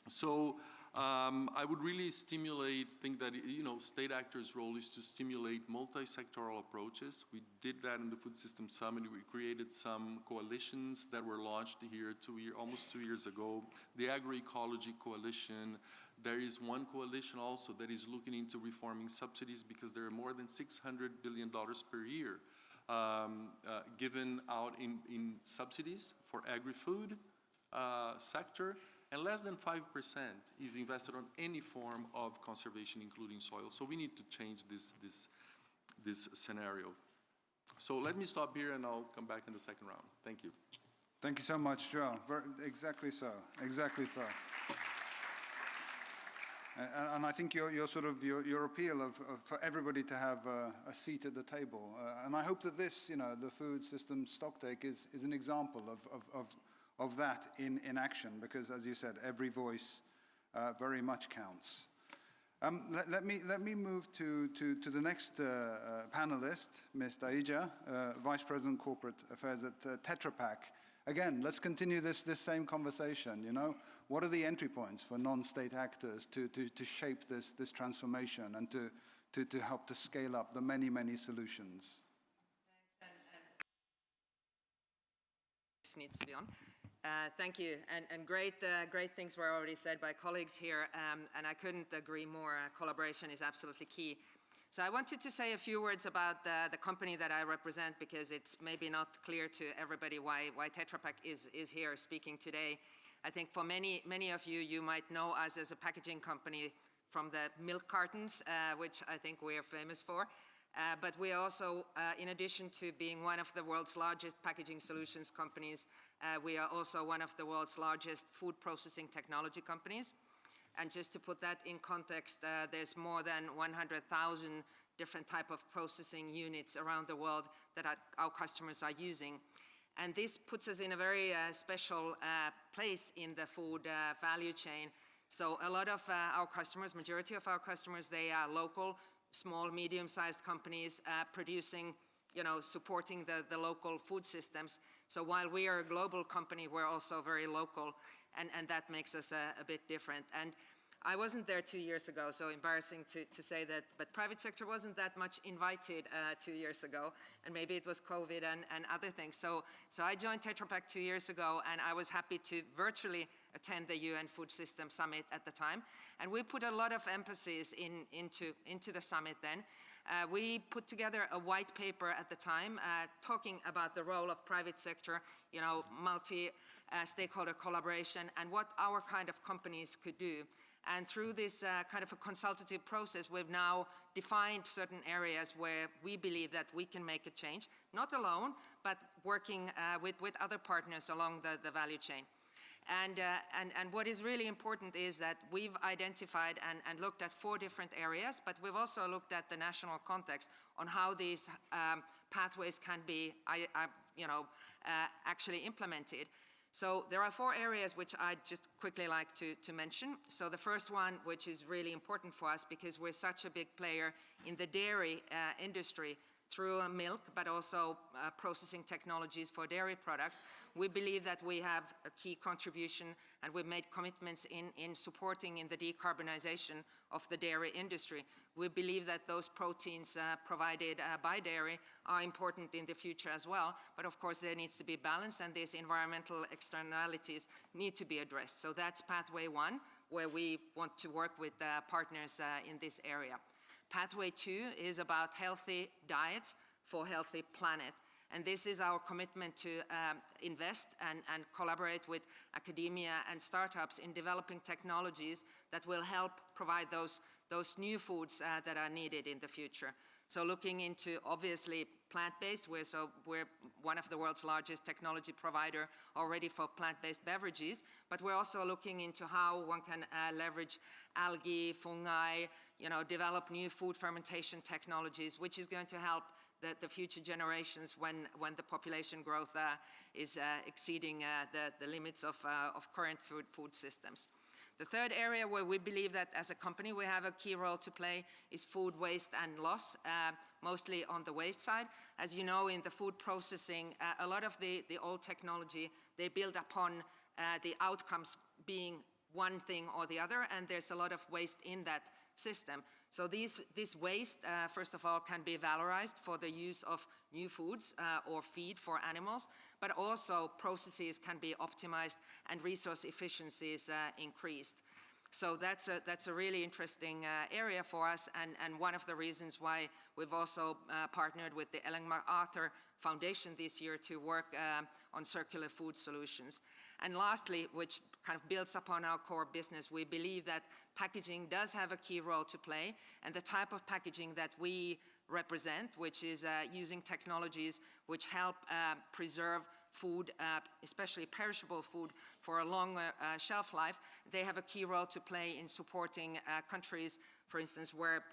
So I would really think that, you know, state actors' role is to stimulate multi-sectoral approaches. We did that in the Food System Summit. We created some coalitions that were launched here almost 2 years ago. The Agroecology Coalition. There is one coalition also that is looking into reforming subsidies because there are more than $600 billion per year given out in subsidies for agri-food sector, and less than 5% is invested on any form of conservation, including soil. So we need to change this scenario. So let me stop here and I'll come back in the second round. Thank you. Thank you so much, Joel. Exactly so. Exactly so. And I think your appeal for everybody to have a seat at the table, and I hope that this, you know, the food system stocktake is an example of that in action, because as you said, every voice very much counts. Let me move to the next panelist, Ms. Daija, Vice President Corporate Affairs at Tetra Pak. Again, let's continue this same conversation, you know. What are the entry points for non-state actors to shape this transformation and to help to scale up the many solutions? Thanks, and this needs to be on. Thank you, and great things were already said by colleagues here, and I couldn't agree more. Collaboration is absolutely key. So I wanted to say a few words about the company that I represent, because it's maybe not clear to everybody why Tetra Pak is here speaking today. I think for many of you, you might know us as a packaging company from the milk cartons, which I think we are famous for. But we also, in addition to being one of the world's largest packaging solutions companies, we are also one of the world's largest food processing technology companies. And just to put that in context, there's more than 100,000 different type of processing units around the world that our customers are using. And this puts us in a very special place in the food value chain. So a lot of our customers, majority of our customers, they are local, small, medium-sized companies producing, you know, supporting the local food systems. So while we are a global company, we're also very local, and that makes us a bit different. And I wasn't there 2 years ago, so embarrassing to say that, but private sector wasn't that much invited 2 years ago, and maybe it was COVID and other things. So I joined Tetra Pak 2 years ago, and I was happy to virtually attend the UN Food System Summit at the time. And we put a lot of emphasis into the summit then. We put together a white paper at the time talking about the role of private sector, you know, multi-stakeholder collaboration, and what our kind of companies could do. And through this kind of a consultative process, we've now defined certain areas where we believe that we can make a change, not alone, but working with other partners along the value chain. And what is really important is that we've identified and looked at 4 different areas, but we've also looked at the national context on how these pathways can be actually implemented. So there are 4 areas which I'd just quickly like to mention. So the first one, which is really important for us because we're such a big player in the dairy industry through milk, but also processing technologies for dairy products, we believe that we have a key contribution, and we've made commitments in supporting in the decarbonization of the dairy industry. We believe that those proteins provided by dairy are important in the future as well, but of course there needs to be balance, and these environmental externalities need to be addressed. So that's pathway 1, where we want to work with partners in this area. Pathway 2 is about healthy diets for healthy planet. And this is our commitment to invest and collaborate with academia and startups in developing technologies that will help provide those new foods that are needed in the future. So looking into, obviously, plant-based, we're one of the world's largest technology provider already for plant-based beverages, but we're also looking into how one can leverage algae, fungi, develop new food fermentation technologies, which is going to help the future generations when the population growth is exceeding the limits of current food systems. The third area where we believe that as a company we have a key role to play is food waste and loss, mostly on the waste side. As you know, in the food processing, a lot of the old technology, they build upon the outcomes being one thing or the other, and there's a lot of waste in that system. So this waste, first of all, can be valorized for the use of new foods or feed for animals, but also processes can be optimized and resource efficiencies increased. So that's a really interesting area for us, and one of the reasons why we've also partnered with the Ellen MacArthur Foundation this year to work on circular food solutions. And lastly, which kind of builds upon our core business, we believe that packaging does have a key role to play, and the type of packaging that we represent, which is using technologies which help preserve food, especially perishable food, for a long shelf life, they have a key role to play in supporting countries, for instance, where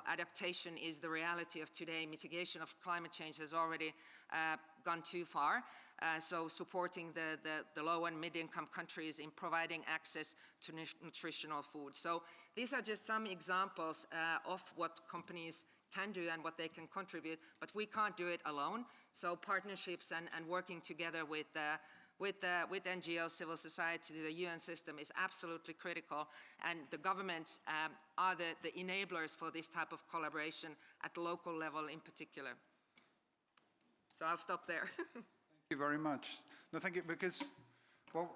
adaptation is the reality of today. Mitigation of climate change has already gone too far. So supporting the low and mid-income countries in providing access to nutritional food. So these are just some examples of what companies can do and what they can contribute, but we can't do it alone. So partnerships and working together with NGOs, civil society, the UN system is absolutely critical, and the governments are the enablers for this type of collaboration at the local level in particular. So I'll stop there. Thank you very much. No, thank you, because, well,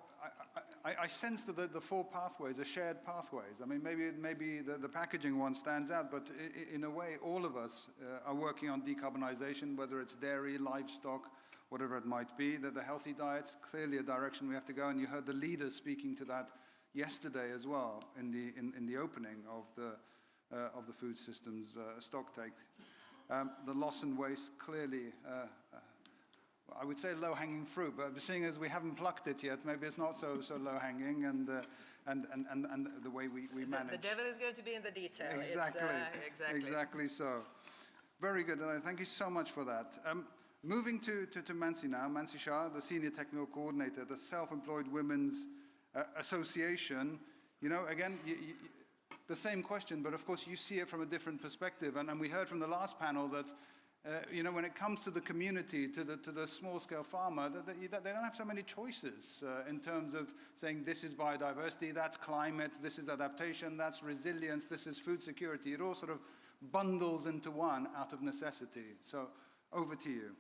I sense that the 4 pathways are shared pathways. I mean, maybe the packaging one stands out, but in a way, all of us are working on decarbonization, whether it's dairy, livestock, whatever it might be. That the healthy diet's clearly a direction we have to go, and you heard the leaders speaking to that yesterday as well in the opening of the food systems stock take. The loss and waste clearly. I would say low-hanging fruit, but seeing as we haven't plucked it yet, maybe it's not so low-hanging, and the way we manage. The devil is going to be in the detail. Exactly. Exactly so. Very good, and thank you so much for that. Moving to Mansi now, Mansi Shah, the Senior Technical Coordinator, the Self-Employed Women's Association. Again, the same question, but of course you see it from a different perspective, and we heard from the last panel that when it comes to the community, to the small-scale farmer, they don't have so many choices in terms of saying this is biodiversity, that's climate, this is adaptation, that's resilience, this is food security. It all sort of bundles into one out of necessity. So over to you.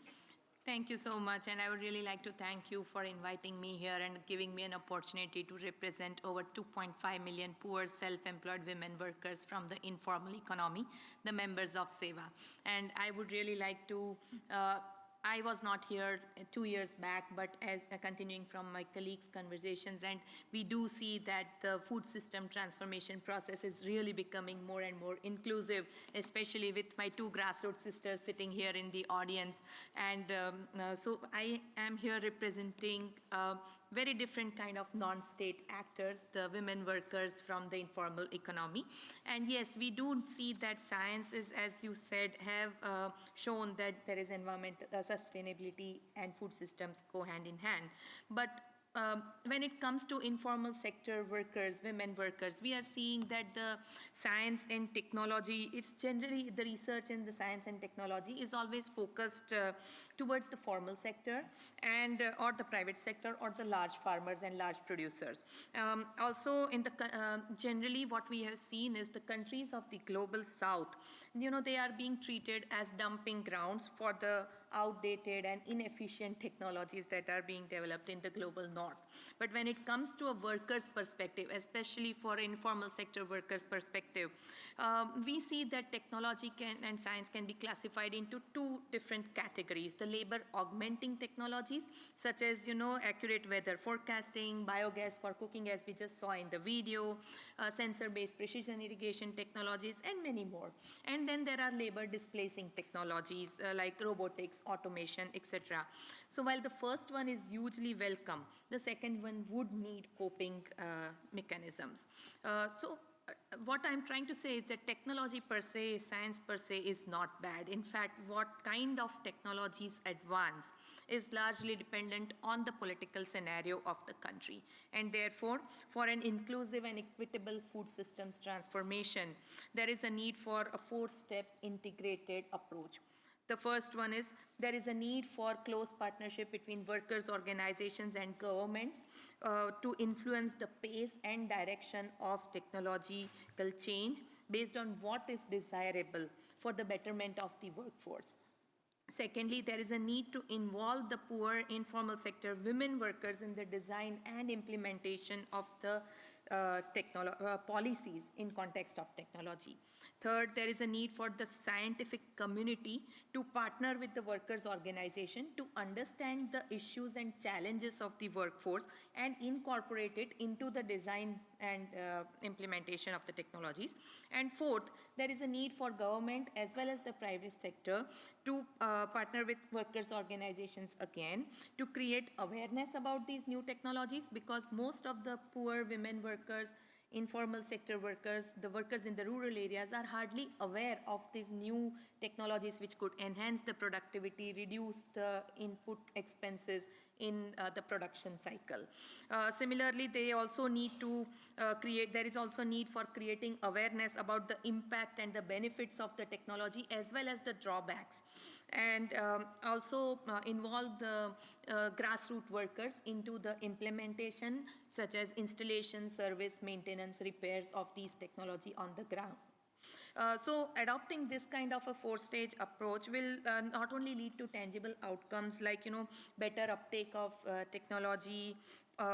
Thank you so much, and I would really like to thank you for inviting me here and giving me an opportunity to represent over 2.5 million poor self-employed women workers from the informal economy, the members of SEWA. And I would really like to I was not here 2 years back, but as continuing from my colleagues' conversations, and we do see that the food system transformation process is really becoming more and more inclusive, especially with my two grassroots sisters sitting here in the audience. And so I am here representing very different kind of non-state actors, the women workers from the informal economy. And yes, we do see that science is, as you said, have shown that there is environmental sustainability and food systems go hand in hand. But when it comes to informal sector workers, women workers, we are seeing that the science and technology, it's generally the research in the science and technology is always focused towards the formal sector and or the private sector or the large farmers and large producers. Also, in the generally what we have seen is the countries of the global south, you know, they are being treated as dumping grounds for the outdated and inefficient technologies that are being developed in the global north. But when it comes to a worker's perspective, especially for informal sector workers' perspective, we see that technology and science can be classified into two different categories. The labor augmenting technologies, such as, you know, accurate weather forecasting, biogas for cooking, as we just saw in the video, sensor-based precision irrigation technologies, and many more. And then there are labor displacing technologies like robotics, automation, etc. So while the first one is hugely welcome, the second one would need coping mechanisms. What I'm trying to say is that technology per se, science per se is not bad. In fact, what kind of technologies advance is largely dependent on the political scenario of the country. And therefore, for an inclusive and equitable food systems transformation, there is a need for a four-step integrated approach. The first one is there is a need for close partnership between workers' organizations and governments to influence the pace and direction of technological change based on what is desirable for the betterment of the workforce. Secondly, there is a need to involve the poor informal sector women workers in the design and implementation of the policies in context of technology. Third, there is a need for the scientific community to partner with the workers' organization to understand the issues and challenges of the workforce and incorporate it into the design and implementation of the technologies. And fourth, there is a need for government as well as the private sector to partner with workers' organizations again to create awareness about these new technologies, because most of the poor women workers, informal sector workers, the workers in the rural areas are hardly aware of these new technologies which could enhance the productivity, reduce the input expenses in the production cycle. Similarly, they also need to there is also need for creating awareness about the impact and the benefits of the technology as well as the drawbacks, and also involve the grassroots workers into the implementation, such as installation, service, maintenance, repairs of these technology on the ground. So adopting this kind of a four-stage approach will not only lead to tangible outcomes like, you know, better uptake of technology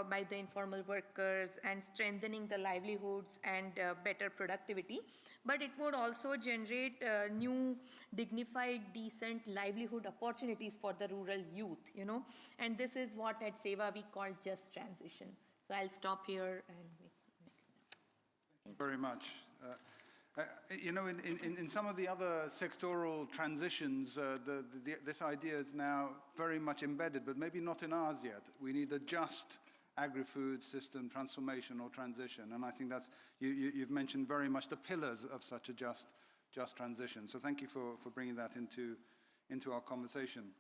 by the informal workers and strengthening the livelihoods and better productivity, but it would also generate new dignified, decent livelihood opportunities for the rural youth, you know, and this is what at SEWA we call just transition. So I'll stop here and wait next. Thank you very much. You know, in some of the other sectoral transitions, this idea is now very much embedded, but maybe not in ours yet. We need a just agri-food system transformation or transition, and I think that's, you've mentioned very much the pillars of such a just transition. So thank you for bringing that into our conversation.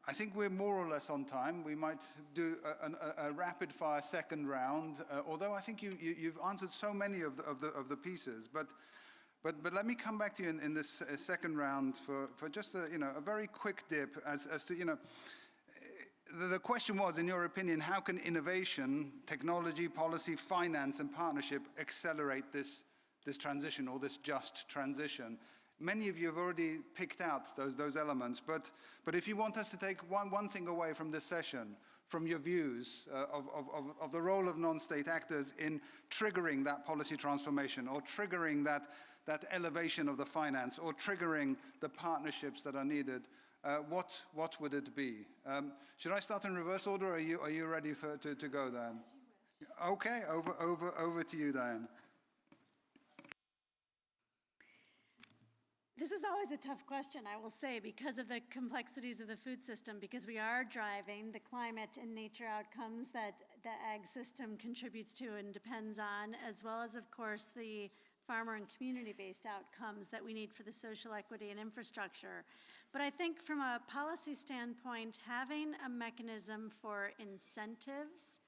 I think we're more or less on time. We might do a rapid-fire second round, although I think you've answered so many of the pieces. But let me come back to you in this second round for just a very quick dip as to, you know, the question was, in your opinion, how can innovation, technology, policy, finance, and partnership accelerate this transition or this just transition? Many of you have already picked out those elements, but if you want us to take one thing away from this session, from your views of the role of non-state actors in triggering that policy transformation, or triggering that elevation of the finance, or triggering the partnerships that are needed, what would it be? Should I start in reverse order, or are you ready to go, Diane? Okay, over to you, Diane. This is always a tough question, I will say, because of the complexities of the food system, because we are driving the climate and nature outcomes that the ag system contributes to and depends on, as well as, of course, the farmer and community-based outcomes that we need for the social equity and infrastructure. But I think from a policy standpoint, having a mechanism for incentives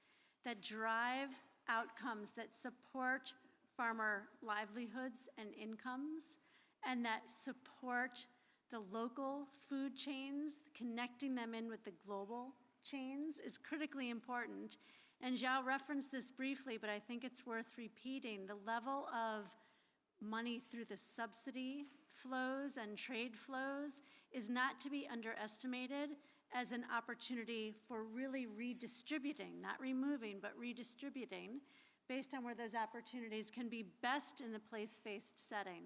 that drive outcomes that support farmer livelihoods and incomes, and that support the local food chains, connecting them in with the global chains is critically important. And Zhao referenced this briefly, but I think it's worth repeating. The level of money through the subsidy flows and trade flows is not to be underestimated as an opportunity for really redistributing, not removing, but redistributing based on where those opportunities can be best in a place-based setting.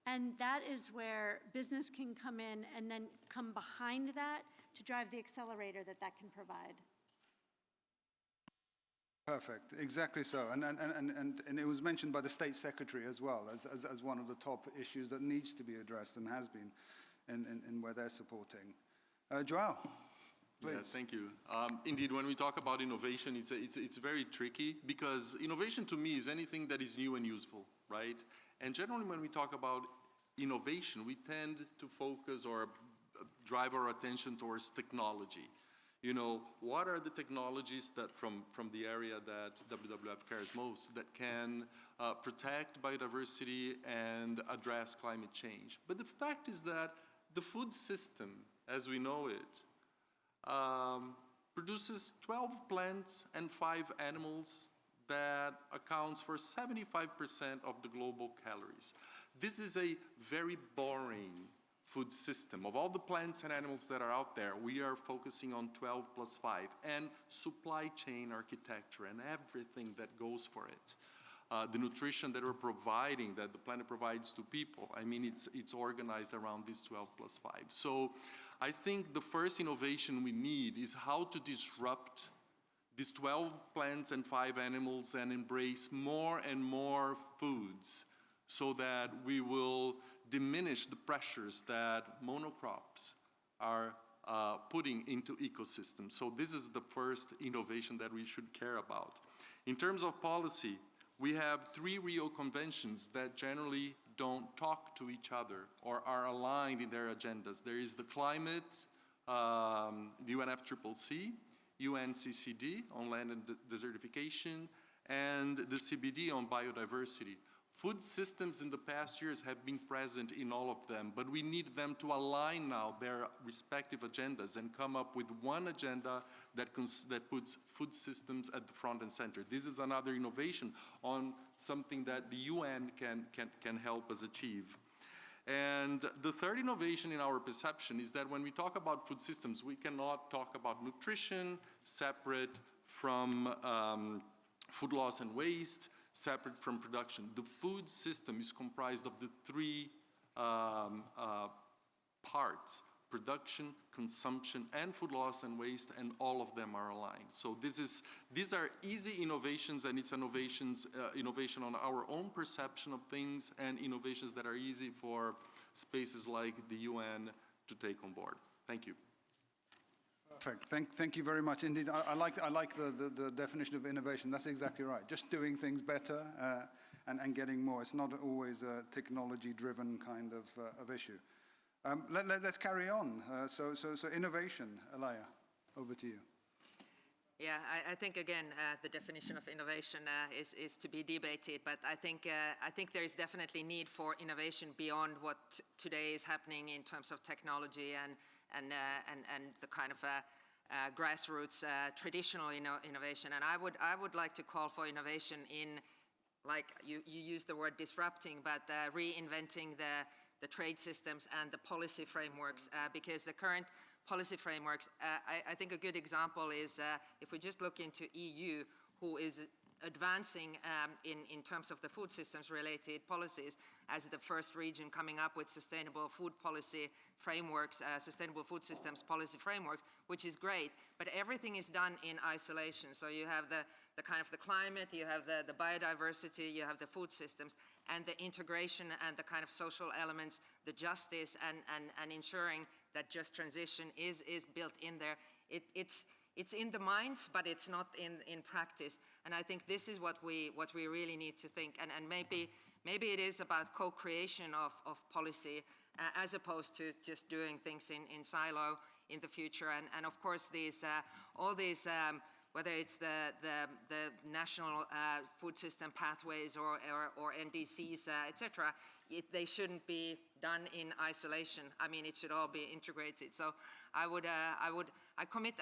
And that is where business can come in and then come behind that to drive the accelerator that can provide. Perfect, exactly so. And it was mentioned by the State Secretary as well as one of the top issues that needs to be addressed and has been in where they're supporting. Joao, please. Yeah, thank you. Indeed, when we talk about innovation, it's very tricky because innovation to me is anything that is new and useful, right? And generally when we talk about innovation, we tend to focus or drive our attention towards technology. You know, what are the technologies that from the area that WWF cares most that can protect biodiversity and address climate change? But the fact is that the food system, as we know it, produces 12 plants and 5 animals that accounts for 75% of the global calories. This is a very boring food system. Of all the plants and animals that are out there, we are focusing on 12 plus 5 and supply chain architecture and everything that goes for it. The nutrition that we're providing, that the planet provides to people, I mean, it's organized around this 12 plus 5. So I think the first innovation we need is how to disrupt these 12 plants and 5 animals and embrace more and more foods so that we will diminish the pressures that monocrops are putting into ecosystems. So this is the first innovation that we should care about. In terms of policy, we have 3 Rio conventions that generally don't talk to each other or are aligned in their agendas. There is the climate, the UNFSS+2, UNCCD on land and desertification, and the CBD on biodiversity. Food systems in the past years have been present in all of them, but we need them to align now their respective agendas and come up with one agenda that puts food systems at the front and center. This is another innovation on something that the UN can help us achieve. And the third innovation in our perception is that when we talk about food systems, we cannot talk about nutrition separate from food loss and waste, separate from production. The food system is comprised of the 3 parts: production, consumption, and food loss and waste, and all of them are aligned. So these are easy innovations, and it's innovation on our own perception of things and innovations that are easy for spaces like the UN to take on board. Thank you. Perfect. Thank you very much indeed. I like the definition of innovation. That's exactly right. Just doing things better and getting more. It's not always a technology-driven kind of issue. Let's carry on. So innovation, Alaya, over to you. Yeah, I think again the definition of innovation is to be debated, but I think there is definitely need for innovation beyond what today is happening in terms of technology and the kind of grassroots traditional innovation. And I would like to call for innovation in, like you used the word disrupting, but reinventing the trade systems and the policy frameworks, because the current policy frameworks, I think a good example is if we just look into EU, who is advancing in terms of the food systems related policies as the first region coming up with sustainable food policy frameworks, sustainable food systems policy frameworks, which is great, but everything is done in isolation. So you have the kind of the climate, you have the biodiversity, you have the food systems, and the integration and the kind of social elements, the justice and ensuring that just transition is built in there. It's in the minds, but it's not in practice. And I think this is what we really need to think. And maybe it is about co-creation of policy as opposed to just doing things in silo in the future. And of course, all these, whether it's the national food system pathways or NDCs, etc., they shouldn't be done in isolation. I mean, it should all be integrated. So I commit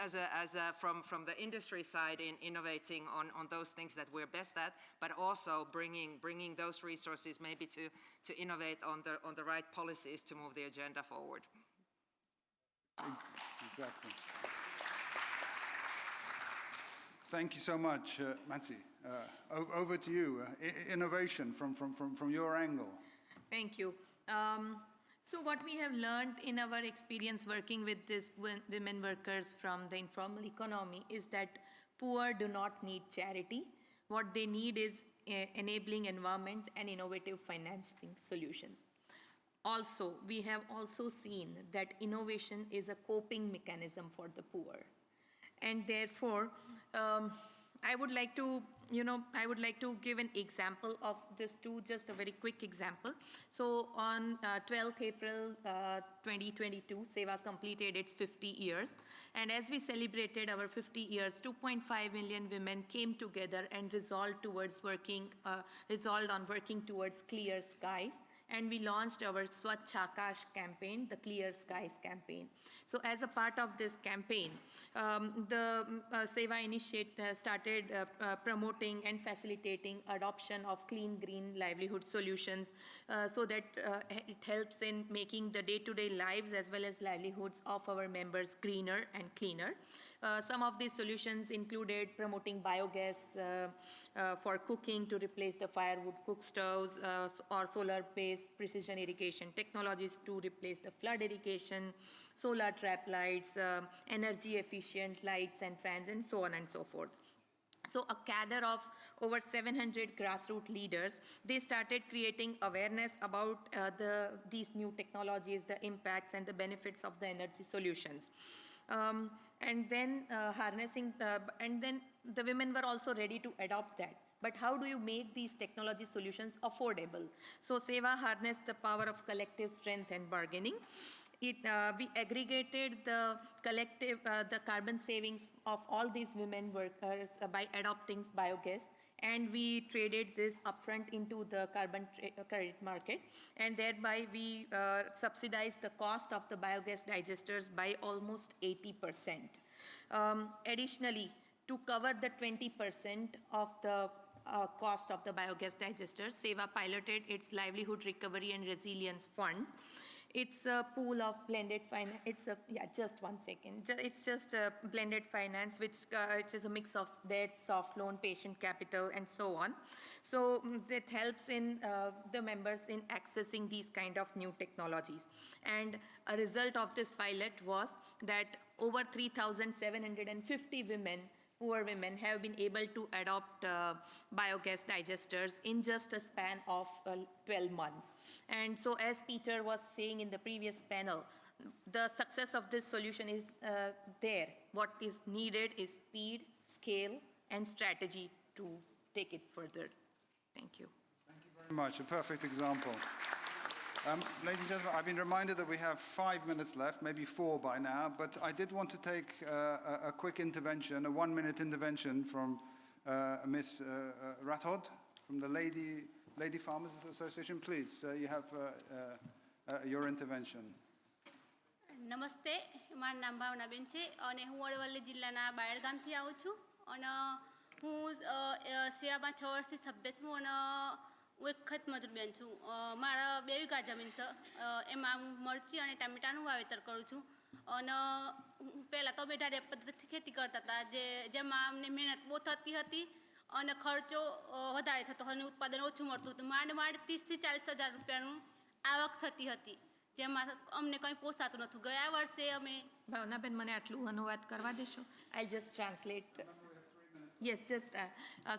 from the industry side in innovating on those things that we're best at, but also bringing those resources maybe to innovate on the right policies to move the agenda forward. Exactly. Thank you so much, Matsi. Over to you. Innovation from your angle. Thank you. So what we have learned in our experience working with these women workers from the informal economy is that poor do not need charity. What they need is enabling environment and innovative financing solutions. Also, we have also seen that innovation is a coping mechanism for the poor. And therefore, I would like to give an example of this too, just a very quick example. So on 12th April 2022, SEWA completed its 50 years. And as we celebrated our 50 years, 2.5 million women came together and resolved on working towards clear skies. And we launched our Swachh Akash campaign, the Clear Skies campaign. So as a part of this campaign, the SEWA started promoting and facilitating adoption of clean green livelihood solutions so that it helps in making the day-to-day lives as well as livelihoods of our members greener and cleaner. Some of these solutions included promoting biogas for cooking to replace the firewood cook stoves or solar-based precision irrigation technologies to replace the flood irrigation, solar trap lights, energy-efficient lights and fans, and so on and so forth. So a cadre of over 700 grassroots leaders, they started creating awareness about these new technologies, the impacts and the benefits of the energy solutions. And then the women were also ready to adopt that. But how do you make these technology solutions affordable? So SEWA harnessed the power of collective strength and bargaining. We aggregated the carbon savings of all these women workers by adopting biogas, and we traded this upfront into the carbon credit market, and thereby we subsidized the cost of the biogas digesters by almost 80%. Additionally, to cover the 20% of the cost of the biogas digesters, SEWA piloted its Livelihood Recovery and Resilience Fund. It's a pool of blended finance. It's just a blended finance, which it is a mix of debt, soft loan, patient capital, and so on. So that helps in the members in accessing these kind of new technologies. And a result of this pilot was that over 3,750 women, poor women, have been able to adopt biogas digesters in just a span of 12 months. And so as Peter was saying in the previous panel, the success of this solution is there. What is needed is speed, scale, and strategy to take it further. Thank you. Thank you very much. A perfect example. Ladies and gentlemen, I've been reminded that we have 5 minutes left, maybe 4 by now, but I did want to take a quick intervention, a 1-minute intervention from Ms. Rathod from the Lady Farmers Association. Please, you have your intervention. Namaste, મારું નામ ભાવનાબેન છે અને હું અરવલ્લી જિલ્લાના બાયડગામથી આવું છું અને હું સેવામાં 6 વર્ષથી સભ્ય છું અને હું એક ખેત મજૂર બેન છું. મારા 2 વીઘા જમીન છે, એમાં હું મરચી અને ટામેટાનું વાવેતર કરું છું અને પહેલાં તો બેઠા પદ્ધતિથી ખેતી કરતા હતા જેમાં અમને મહેનત બહુ થતી હતી અને ખર્ચો વધારે થતો અને ઉત્પાદન ઓછું મળતું હતું. માંડ 30,000 થી 40,000 રૂપિયાનું આવક થતી હતી, જેમાં અમને કંઈ પોસાતું નહોતું. ગયા વર્ષે અમે ભાવનાબેન મને આટલું અનુવાદ કરવા દેશો? I'll just translate. Yes,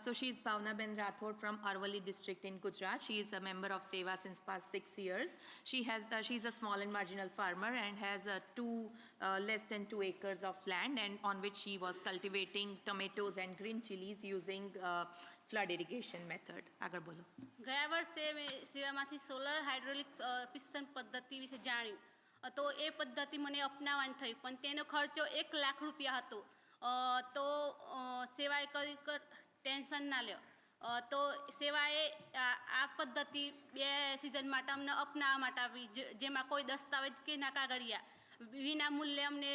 so she's Bhavnaben Rathod from Arvali district in Gujarat. She is a member of Seva since past 6 years. She's a small and marginal farmer and has less than 2 acres of land, and on which she was cultivating tomatoes and green chilies using flood irrigation method. Agar bolo. ગયા વર્ષે મેં સેવામાંથી solar hydraulic piston પદ્ધતિ વિશે જાણ્યું, તો એ પદ્ધતિ મને અપનાવવાની થઈ, પણ તેનો ખર્ચો 1 લાખ રૂપિયા હતો. તો સેવાએ કહ્યું કે ટેન્શન ના લ્યો. તો સેવાએ આ પદ્ધતિ 2 સિઝન માટે અમને અપનાવવા માટે આપી, જેમાં કોઈ દસ્તાવેજ કે ના કાગળિયા વિના મૂલ્યે અમને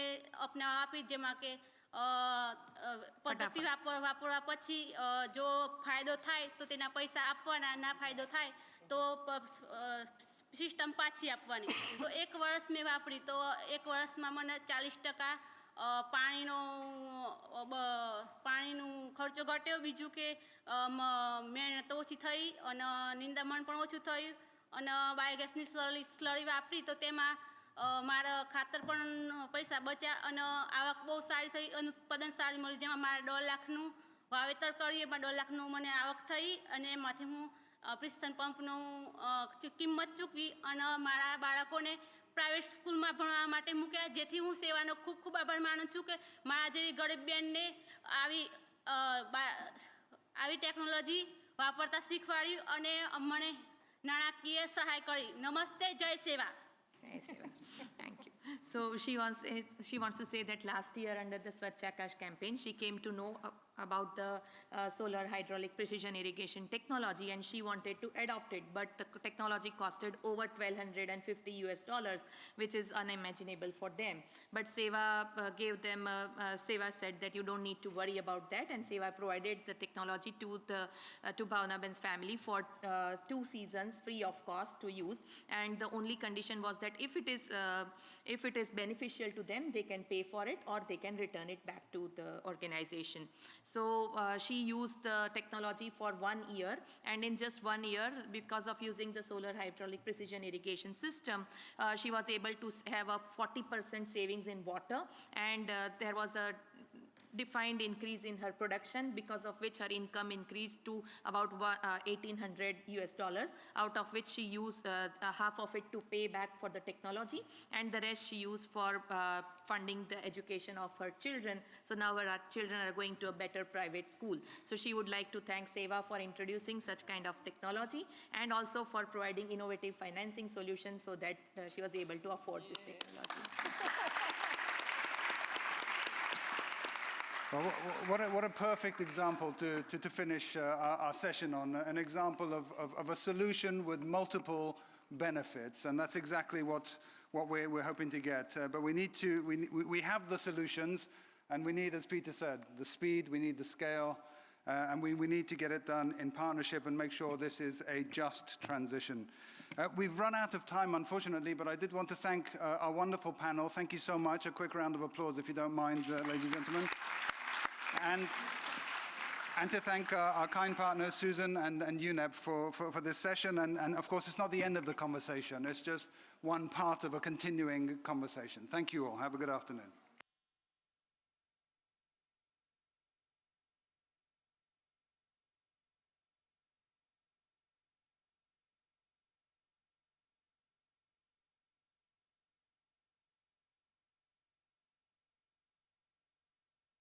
અપનાવવા આપી, જેમાં કે પદ્ધતિ વાપરવા પછી જો ફાયદો થાય તો તેના પૈસા આપવાના, ના ફાયદો થાય તો સિસ્ટમ પાછી આપવાની. તો 1 વર્ષ મેં વાપરી, તો 1 વર્ષમાં મને 40% પાણીનું ખર્ચો ઘટ્યો. બીજું કે મહેનત ઓછી થઈ અને નિંદામણ પણ ઓછું થયું, અને બાયોગેસની સ્લરી વાપરી તો તેમાં મારા ખાતર પણ પૈસા બચ્યા અને આવક બહુ સારી થઈ અને ઉત્પાદન સારી મળ્યું, જેમાં મારે 1.5 લાખનું વાવેતર કર્યું, એમાં 1.5 લાખનું મને આવક થઈ અને એમાંથી હું પિસ્ટન પંપનું કિંમત ચૂકવી અને મારા બાળકોને પ્રાઇવેટ સ્કૂલમાં ભણવા માટે મૂક્યા, જેથી હું સેવાનો ખૂબ ખૂબ આભાર માનું છું કે મારા જેવી ગરીબ બેનને આવી ટેકનોલોજી વાપરતા શીખવાડ્યું અને મને નાણાકીય સહાય કરી. નમસ્તે, જય સેવા. Thank you. So she wants to say that last year under the Swachh Akash campaign, she came to know about the solar hydraulic precision irrigation technology, and she wanted to adopt it, but the technology costed over $1,250, which is unimaginable for them. But Seva Seva said that you don't need to worry about that, and Seva provided the technology to Bhavnaben's family for 2 seasons free of cost to use, and the only condition was that if it is beneficial to them, they can pay for it or they can return it back to the organization. So she used the technology for 1 year, and in just 1 year, because of using the solar hydraulic precision irrigation system, she was able to have a 40% savings in water, and there was a defined increase in her production, because of which her income increased to about $1,800, out of which she used half of it to pay back for the technology, and the rest she used for funding the education of her children. So now our children are going to a better private school. So she would like to thank Seva for introducing such kind of technology, and also for providing innovative financing solutions so that she was able to afford this technology. Well, what a perfect example to finish our session on, an example of a solution with multiple benefits, and that's exactly what we're hoping to get. But we have the solutions, and we need, as Peter said, the speed, we need the scale, and we need to get it done in partnership and make sure this is a just transition. We've run out of time, unfortunately, but I did want to thank our wonderful panel. Thank you so much. A quick round of applause, if you don't mind, ladies and gentlemen. And to thank our kind partners, Susan and UNEP, for this session. And of course, it's not the end of the conversation. It's just one part of a continuing conversation. Thank you all. Have a good afternoon.